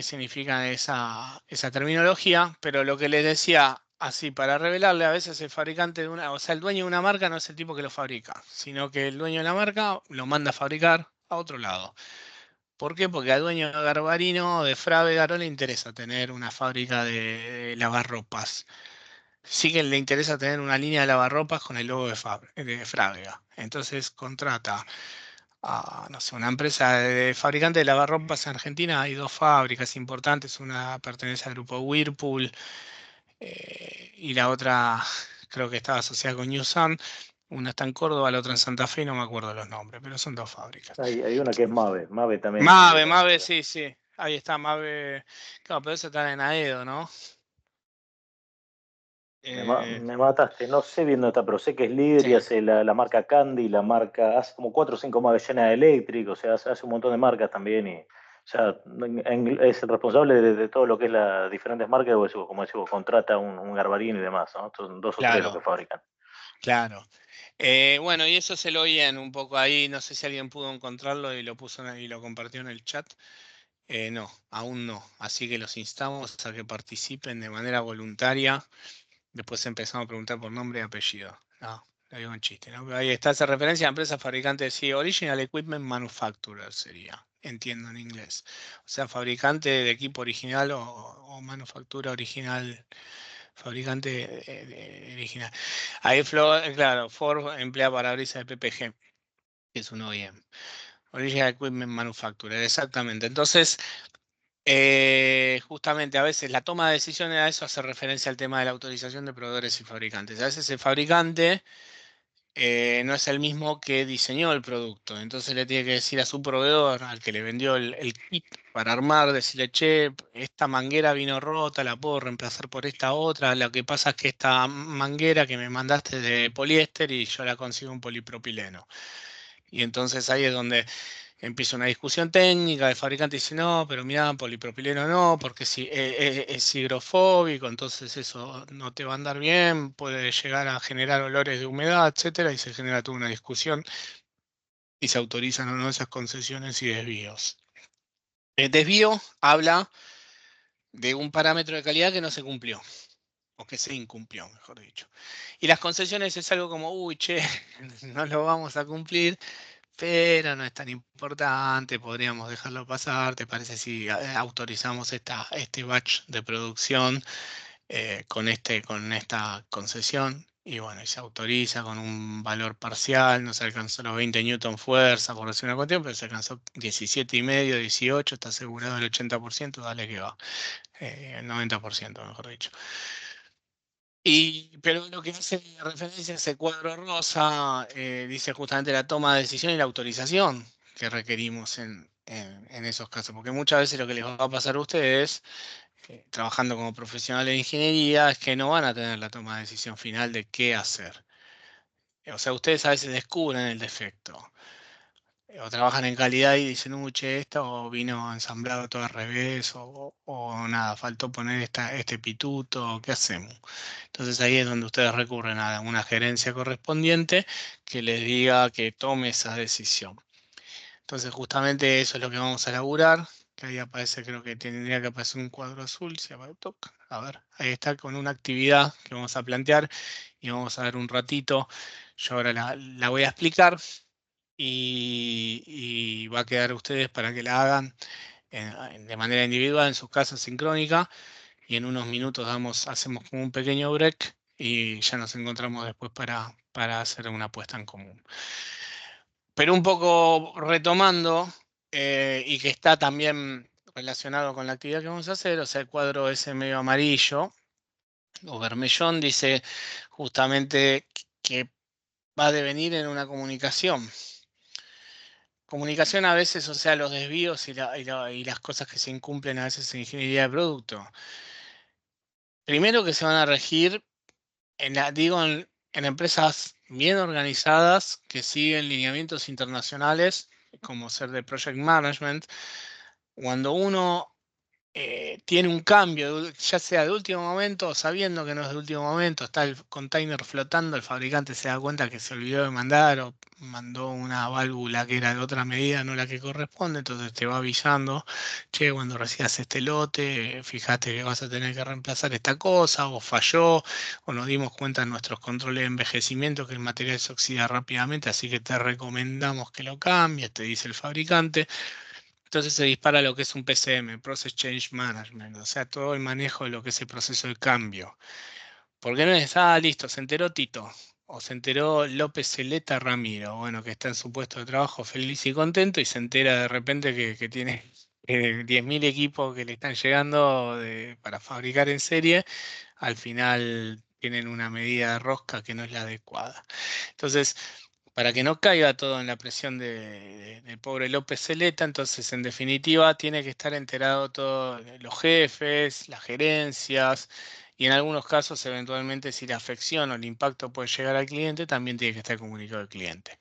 significa esa terminología, pero lo que les decía, así para revelarle, a veces el fabricante o sea, el dueño de una marca no es el tipo que lo fabrica, sino que el dueño de la marca lo manda a fabricar a otro lado. ¿Por qué? Porque al dueño de Garbarino o de Frávega no le interesa tener una fábrica de lavarropas. Sí que le interesa tener una línea de lavarropas con el logo de Frávega. Entonces contrata a, no sé, una empresa de fabricante de lavarropas en Argentina. Hay dos fábricas importantes, una pertenece al grupo Whirlpool y la otra creo que estaba asociada con New Sun. Una está en Córdoba, la otra en Santa Fe, y no me acuerdo los nombres, pero son dos fábricas. Hay una que es Mave. Mave también es Mave, importante. sí, sí. Ahí está, Mave. Claro, pero eso está en Aedo, ¿no? Eh, Me mataste, no sé bien dónde está, pero sé que es líder y sí, hace la marca Candy, la marca, hace como 4 o 5 Maves llenas de eléctrico, o sea, hace un montón de marcas también y, o sea, es el responsable de todo lo que es las diferentes marcas, como decimos, contrata un Garbarino y demás, ¿no? Estos son 2 o 3 los que claro, fabrican. claro. Bueno, y eso se lo oían un poco ahí. No sé si alguien pudo encontrarlo y lo puso y lo compartió en el chat. No, aún no. Así que los instamos a que participen de manera voluntaria. Después empezamos a preguntar por nombre y apellido. No, lo digo en chiste, ¿no? Pero ahí está esa referencia a empresa fabricante de sí, Original Equipment Manufacturer sería, entiendo en inglés. O sea, fabricante de equipo original o manufactura original, fabricante original. Ahí, claro, Ford emplea parabrisas de PPG, que es un OEM. Original Equipment Manufacturer, exactamente. Entonces, justamente a veces la toma de decisiones a eso hace referencia al tema de la autorización de proveedores y fabricantes. A veces el fabricante no es el mismo que diseñó el producto, entonces le tiene que decir a su proveedor, al que le vendió el kit para armar, decirle, che, esta manguera vino rota, la puedo reemplazar por esta otra. Lo que pasa es que esta manguera que me mandaste es de poliéster y yo la consigo en polipropileno. Y entonces ahí es donde empieza una discusión técnica, el fabricante dice, no, pero mira, polipropileno no, porque si, es higrofóbico, entonces eso no te va a andar bien, puede llegar a generar olores de humedad, etcétera, y se genera toda una discusión y se autorizan o no esas concesiones y desvíos. El desvío habla de un parámetro de calidad que no se cumplió, o que se incumplió, mejor dicho. Y las concesiones es algo como, uy, che, no lo vamos a cumplir, pero no es tan importante, podríamos dejarlo pasar. ¿Te parece si autorizamos este batch de producción con esta concesión? Y bueno, y se autoriza con un valor parcial, no se alcanzó los 20 newton fuerza, por decir una cuestión, pero se alcanzó 17,5, 18, está asegurado el 80%, dale que va, el 90%, mejor dicho. Pero lo que hace referencia a ese cuadro rosa dice justamente la toma de decisión y la autorización que requerimos en esos casos, porque muchas veces lo que les va a pasar a ustedes trabajando como profesionales de ingeniería, es que no van a tener la toma de decisión final de qué hacer. O sea, ustedes a veces descubren el defecto. O trabajan en calidad y dicen, che, esto vino ensamblado todo al revés, o nada, faltó poner este pituto, ¿qué hacemos? Entonces ahí es donde ustedes recurren a una gerencia correspondiente que les diga que tome esa decisión. Entonces justamente eso es lo que vamos a laburar, que ahí aparece, creo que tendría que aparecer un cuadro azul, si toca. A ver, ahí está con una actividad que vamos a plantear y vamos a ver un ratito. Yo ahora la voy a explicar y va a quedar a ustedes para que la hagan de manera individual en sus casas sincrónica y en unos minutos hacemos como un pequeño break y ya nos encontramos después para hacer una puesta en común. Pero un poco retomando y que está también relacionado con la actividad que vamos a hacer, o sea, el cuadro ese medio amarillo o vermellón dice justamente que va a devenir en una comunicación. Comunicación a veces, o sea, los desvíos y las cosas que se incumplen a veces en ingeniería de producto. Primero que se van a regir, en empresas bien organizadas que siguen lineamientos internacionales, como ser de project management, cuando uno tiene un cambio, ya sea de último momento o sabiendo que no es de último momento, está el container flotando, el fabricante se da cuenta que se olvidó de mandar o mandó una válvula que era de otra medida, no la que corresponde, entonces te va avisando, che, cuando recibas este lote, fíjate que vas a tener que reemplazar esta cosa, o falló, o nos dimos cuenta en nuestros controles de envejecimiento que el material se oxida rápidamente, así que te recomendamos que lo cambies, te dice el fabricante. Entonces se dispara lo que es un PCM, Process Change Management, o sea, todo el manejo de lo que es el proceso de cambio. Porque no es, listo, se enteró Tito, o se enteró López Celeta Ramiro, bueno, que está en su puesto de trabajo feliz y contento y se entera de repente que tiene 10.000 equipos que le están llegando para fabricar en serie, al final tienen una medida de rosca que no es la adecuada. Entonces, para que no caiga todo en la presión del pobre López Celeta, entonces en definitiva tiene que estar enterado todos los jefes, las gerencias y en algunos casos eventualmente si la afección o el impacto puede llegar al cliente, también tiene que estar comunicado al cliente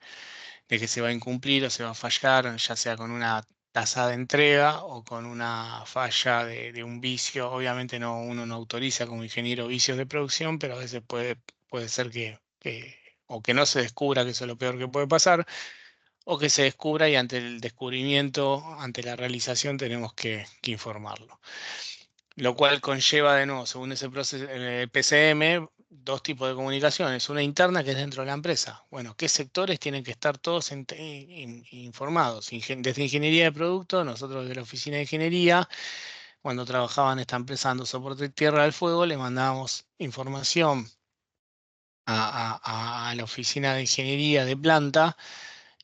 de que se va a incumplir o se va a fallar, ya sea con una tasa de entrega o con una falla de un vicio. Obviamente uno no autoriza como ingeniero vicios de producción, pero a veces puede ser o que no se descubra, que eso es lo peor que puede pasar, o que se descubra y ante el descubrimiento, ante la realización, tenemos que informarlo. Lo cual conlleva de nuevo, según ese proceso, PCM, dos tipos de comunicaciones. Una interna que es dentro de la empresa. Bueno, ¿qué sectores tienen que estar todos informados? Desde ingeniería de producto, nosotros de la oficina de ingeniería, cuando trabajaba en esta empresa dando soporte de Tierra del Fuego, le mandábamos información a la oficina de ingeniería de planta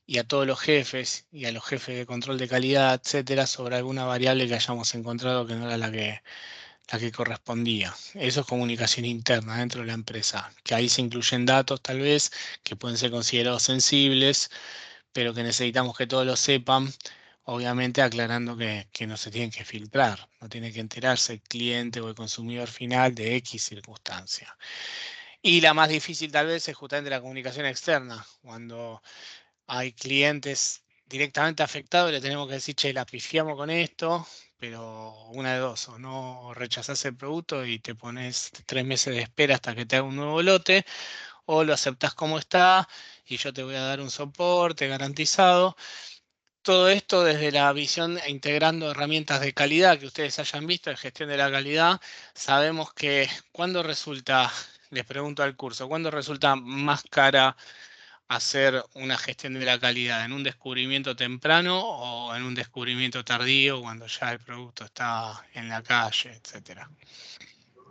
y a todos los jefes y a los jefes de control de calidad, etcétera, sobre alguna variable que hayamos encontrado que no era la que correspondía. Eso es comunicación interna dentro de la empresa, que ahí se incluyen datos tal vez que pueden ser considerados sensibles, pero que necesitamos que todos lo sepan, obviamente aclarando que no se tienen que filtrar, no tiene que enterarse el cliente o el consumidor final de X circunstancia. Y la más difícil tal vez es justamente la comunicación externa, cuando hay clientes directamente afectados, le tenemos que decir, che, la pifiamos con esto, pero una de dos, o no rechazás el producto y te pones 3 meses de espera hasta que te haga un nuevo lote, o lo aceptás como está y yo te voy a dar un soporte garantizado. Todo esto desde la visión e integrando herramientas de calidad que ustedes hayan visto de gestión de la calidad, sabemos que cuando resulta, les pregunto al curso, ¿cuándo resulta más cara hacer una gestión de la calidad? ¿En un descubrimiento temprano o en un descubrimiento tardío cuando ya el producto está en la calle, etcétera?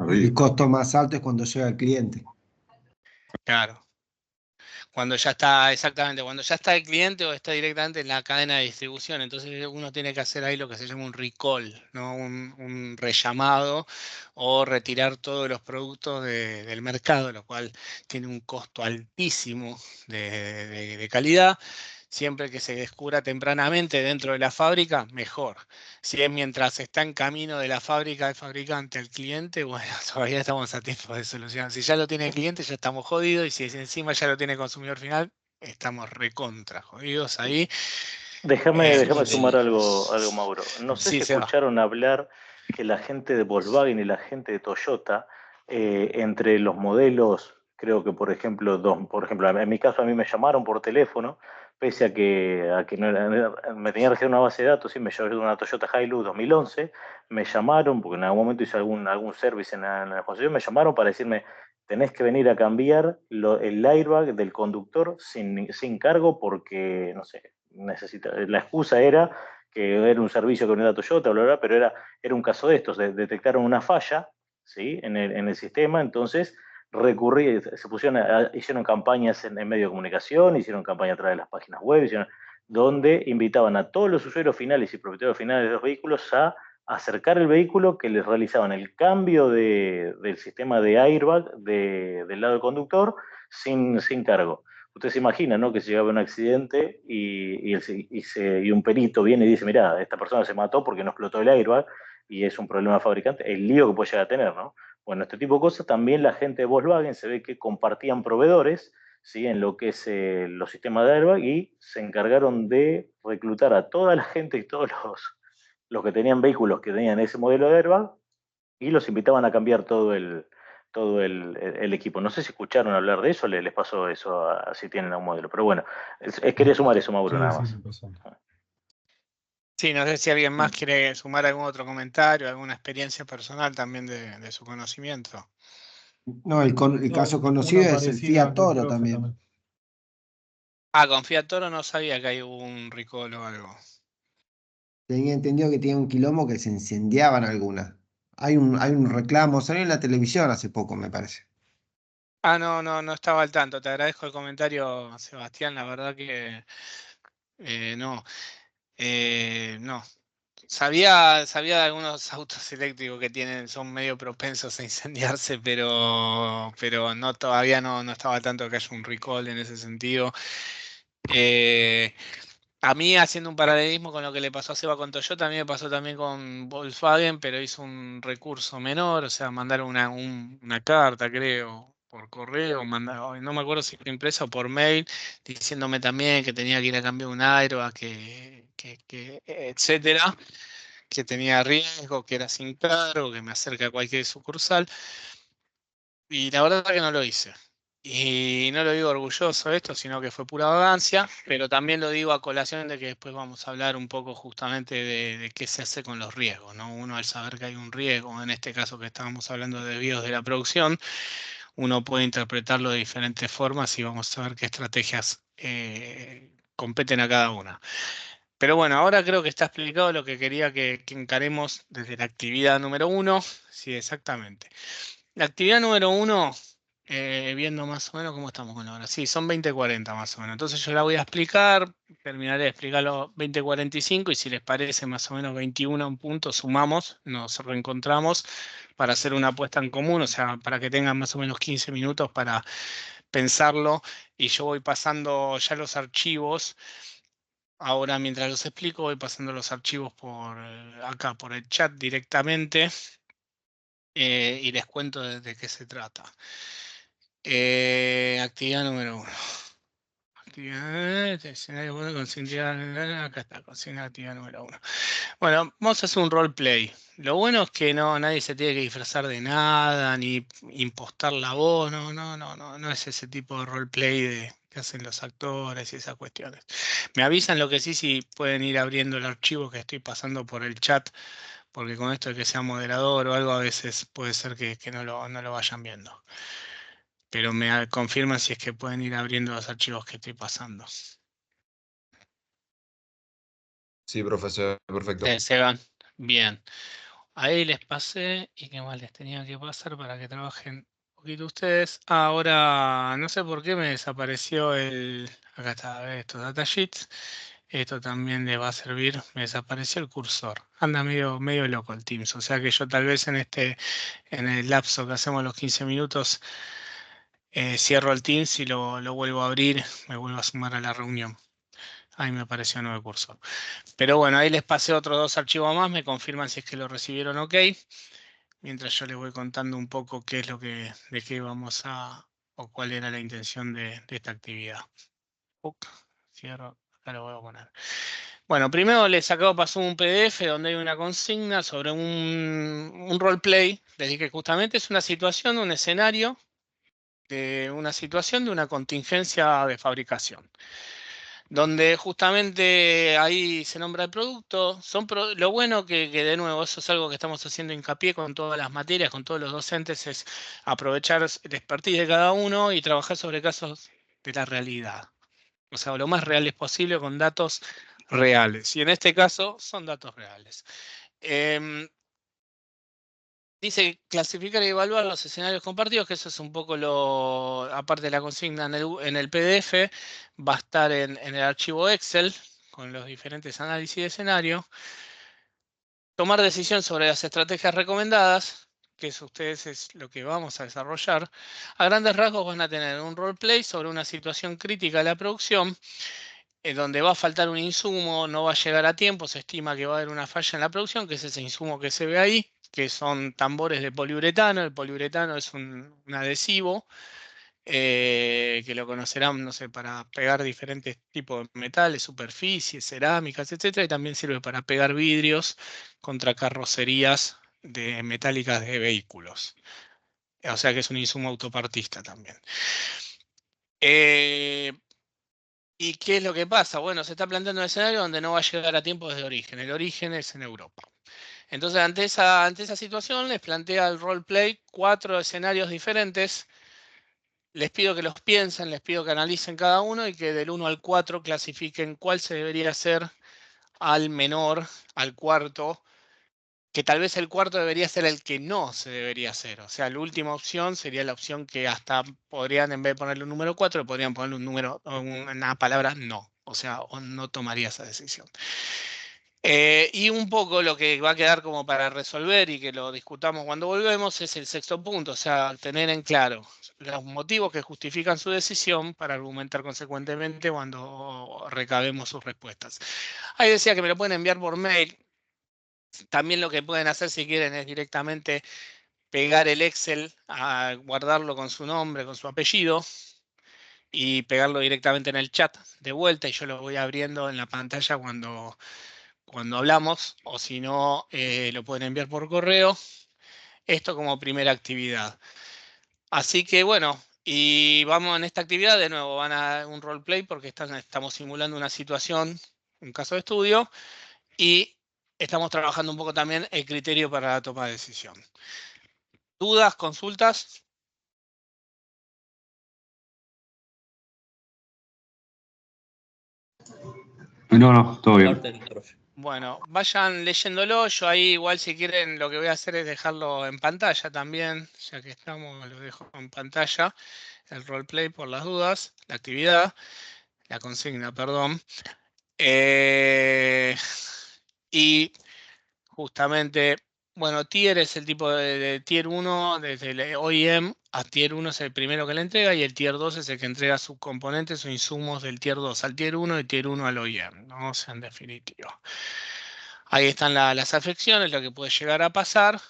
El costo más alto es cuando llega el cliente. Claro. Cuando ya está, exactamente, cuando ya está el cliente o está directamente en la cadena de distribución. Entonces uno tiene que hacer ahí lo que se llama un recall, ¿no? Un rellamado o retirar todos los productos del mercado, lo cual tiene un costo altísimo de calidad. siempre que se descubra tempranamente dentro de la fábrica, mejor. Si es mientras está en camino de la fábrica del fabricante al cliente, bueno, todavía estamos a tiempo de solucionar. Si ya lo tiene el cliente, ya estamos jodidos, y si encima ya lo tiene el consumidor final, estamos recontra jodidos ahí. Déjame sumar algo, Mauro. No sé Sí, si se va. escucharon hablar que la gente de Volkswagen y la gente de Toyota, entre los modelos, creo que por ejemplo, en mi caso a mí me llamaron por teléfono, pese a que me tenía que hacer una base de datos, sí, me llamó una Toyota Hilux 2011, me llamaron, porque en algún momento hice algún service en la concesión, me llamaron para decirme, tenés que venir a cambiar el airbag del conductor sin cargo porque, no sé, la excusa era que era un servicio que no era Toyota, bla, bla, pero era un caso de estos, detectaron una falla, ¿sí? en el sistema, entonces hicieron campañas en medio de comunicación, hicieron campaña a través de las páginas web, donde invitaban a todos los usuarios finales y propietarios finales de los vehículos a acercar el vehículo, que les realizaban el cambio del sistema de airbag del lado del conductor sin cargo. Usted se imagina, ¿no? Que se llegaba a un accidente y un perito viene y dice, mirá, esta persona se mató porque no explotó el airbag y es un problema fabricante, el lío que puede llegar a tener, ¿no? Bueno, este tipo de cosas también la gente de Volkswagen se ve que compartían proveedores, ¿sí? En lo que es los sistemas de airbag, y se encargaron de reclutar a toda la gente y todos los que tenían vehículos que tenían ese modelo de airbag, y los invitaban a cambiar todo el equipo. No sé si escucharon hablar de eso, les pasó eso si tienen un modelo. Pero bueno, quería sumar eso, Mauro, Sí, nada sí, más. me pasó. Sí, no sé si alguien más quiere sumar algún otro comentario, alguna experiencia personal también de su conocimiento. No, el caso conocido Una es el parecida Fiat al del Toro profe también. también. Ah, con Fiat Toro no sabía que hay un recall o algo. Tenía entendido que tenía un quilombo que se incendiaban algunas. Hay un reclamo, salió en la televisión hace poco, me parece. Ah, no estaba al tanto. Te agradezco el comentario, Sebastián. La verdad que no. No. Sabía de algunos autos eléctricos que son medio propensos a incendiarse, pero no, todavía no estaba al tanto de que haya un recall en ese sentido. Eh, A mí, haciendo un paralelismo con lo que le pasó a Seba con Toyota, a mí me pasó también con Volkswagen, pero hizo un recurso menor, o sea, mandaron una carta, creo, por correo, no me acuerdo si fue impresa o por mail, diciéndome también que tenía que ir a cambiar un airbag, etcétera, que tenía riesgo, que era sin cargo, que me acerca a cualquier sucursal. Y la verdad que no lo hice. Y no lo digo orgulloso de esto, sino que fue pura vagancia, pero también lo digo a colación de que después vamos a hablar un poco justamente de qué se hace con los riesgos, ¿no? Uno, al saber que hay un riesgo, en este caso que estábamos hablando de desvíos de la producción, uno puede interpretarlo de diferentes formas y vamos a ver qué estrategias competen a cada una. Pero bueno, ahora creo que está explicado lo que quería que encaremos desde la actividad número 1. Sí, exactamente. La actividad número 1, viendo más o menos cómo estamos con la hora. Sí, son 20:40 más o menos. Entonces yo la voy a explicar, terminaré de explicarlo 20:45, y si les parece más o menos 21 en punto, sumamos, nos reencontramos para hacer una apuesta en común, o sea, para que tengan más o menos 15 minutos para pensarlo, y yo voy pasando ya los archivos. Ahora, mientras los explico, voy pasando los archivos por acá, por el chat directamente, y les cuento de qué se trata. Actividad número 1. Escenario bueno, acá está, consigna actividad número 1. Bueno, vamos a hacer un roleplay. Lo bueno es que nadie se tiene que disfrazar de nada, ni impostar la voz, no es ese tipo de roleplay que hacen los actores y esas cuestiones. Me avisan lo que sí, si pueden ir abriendo el archivo que estoy pasando por el chat, porque con esto de que sea moderador o algo, a veces puede ser que no lo vayan viendo. Pero me confirman si es que pueden ir abriendo los archivos que estoy pasando. Sí, profesor, perfecto. Se van. Bien. Ahí les pasé. ¿Y qué más les tenía que pasar para que trabajen un poquito ustedes? Ahora, no sé por qué me desapareció el... Acá está, a ver, estos datasheets. Esto también les va a servir. Me desapareció el cursor. Anda medio loco el Teams. O sea que yo tal vez en el lapso que hacemos los 15 minutos, cierro el Teams y lo vuelvo a abrir. Me vuelvo a sumar a la reunión. Ahí me apareció nuevo cursor. Pero bueno, ahí les pasé otros 2 archivos más, me confirman si es que lo recibieron ok. Mientras yo les voy contando un poco qué es lo que, de qué vamos a, o cuál era la intención de esta actividad. Cierro, acá lo voy a poner. Bueno, primero les acabo de pasar un PDF donde hay una consigna sobre un roleplay. Les dije que justamente es una situación, un escenario de una situación de una contingencia de fabricación, donde justamente ahí se nombra el producto. Lo bueno que de nuevo, eso es algo que estamos haciendo hincapié con todas las materias, con todos los docentes, es aprovechar el expertise de cada uno y trabajar sobre casos de la realidad. O sea, lo más reales posible con datos reales. Y en este caso son datos reales. Dice clasificar y evaluar los escenarios compartidos, que eso es un poco lo, aparte de la consigna en el PDF, va a estar en el archivo Excel con los diferentes análisis de escenario. Tomar decisión sobre las estrategias recomendadas, que eso ustedes es lo que vamos a desarrollar. A grandes rasgos van a tener un roleplay sobre una situación crítica de la producción, donde va a faltar un insumo, no va a llegar a tiempo, se estima que va a haber una falla en la producción, que es ese insumo que se ve ahí, que son tambores de poliuretano. El poliuretano es un adhesivo que lo conocerán, no sé, para pegar diferentes tipos de metales, superficies, cerámicas, etcétera, y también sirve para pegar vidrios contra carrocerías metálicas de vehículos. O sea que es un insumo autopartista también. ¿Y qué es lo que pasa? Bueno, se está planteando un escenario donde no va a llegar a tiempo desde origen. El origen es en Europa. Entonces, ante esa situación, les plantea el roleplay 4 escenarios diferentes. Les pido que los piensen, les pido que analicen cada uno y que del 1 al 4 clasifiquen cuál se debería hacer al menor, al cuarto, que tal vez el cuarto debería ser el que no se debería hacer. O sea, la última opción sería la opción que hasta podrían, en vez de ponerle un número 4, podrían ponerle un número, una palabra no. O sea, o no tomaría esa decisión. Y un poco lo que va a quedar como para resolver y que lo discutamos cuando volvemos es el sexto punto, o sea, tener en claro los motivos que justifican su decisión para argumentar consecuentemente cuando recabemos sus respuestas. Ahí decía que me lo pueden enviar por mail. También lo que pueden hacer si quieren es directamente pegar el Excel, guardarlo con su nombre, con su apellido y pegarlo directamente en el chat de vuelta y yo lo voy abriendo en la pantalla cuando hablamos, o si no, lo pueden enviar por correo. Esto como primera actividad. Así que bueno, y vamos en esta actividad, de nuevo, van a un roleplay porque estamos simulando una situación, un caso de estudio, y estamos trabajando un poco también el criterio para la toma de decisión. ¿Dudas, consultas? No, todo bien. Bueno, vayan leyéndolo. Yo ahí igual si quieren lo que voy a hacer es dejarlo en pantalla también, ya que estamos, lo dejo en pantalla, el roleplay por las dudas, la actividad, la consigna, perdón. Y justamente, bueno, tier es el tipo de tier 1, desde el OEM a tier 1 es el primero que le entrega y el tier 2 es el que entrega subcomponentes o insumos del tier 2 al tier 1 y tier 1 al OEM, ¿no? O sea, en definitiva. Ahí están las afecciones, lo que puede llegar a pasar.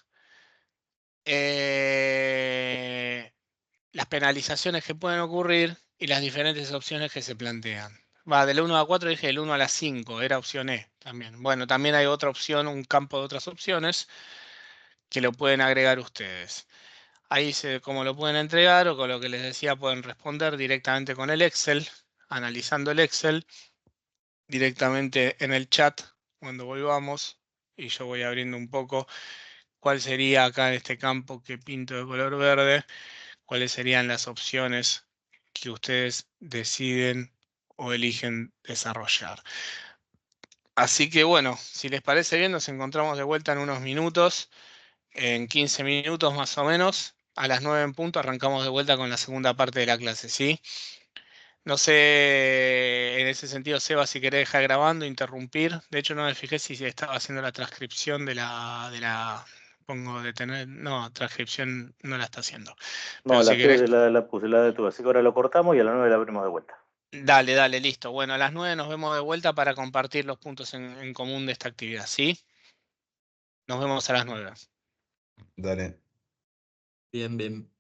Las penalizaciones que pueden ocurrir y las diferentes opciones que se plantean. Va, del 1 a 4 dije del 1 a las 5, era opción E también. Bueno, también hay otra opción, un campo de otras opciones que lo pueden agregar ustedes. Ahí cómo lo pueden entregar o con lo que les decía pueden responder directamente con el Excel, analizando el Excel directamente en el chat cuando volvamos y yo voy abriendo un poco cuál sería acá en este campo que pinto de color verde, cuáles serían las opciones que ustedes deciden o eligen desarrollar. Así que bueno, si les parece bien, nos encontramos de vuelta en unos minutos, en 15 minutos más o menos. A las 9 en punto arrancamos de vuelta con la segunda parte de la clase, ¿sí? No sé, en ese sentido, Seba, si querés dejar grabando, interrumpir. De hecho, no me fijé si estaba haciendo la transcripción pongo de tener, no, transcripción no la está haciendo. Pero No, si querés, la puse, la detuve. Así que ahora lo cortamos y a las 9 la abrimos de vuelta. Dale, listo. Bueno, a las 9 nos vemos de vuelta para compartir los puntos en común de esta actividad, ¿sí? Nos vemos a las 9. Dale. Bien, bien.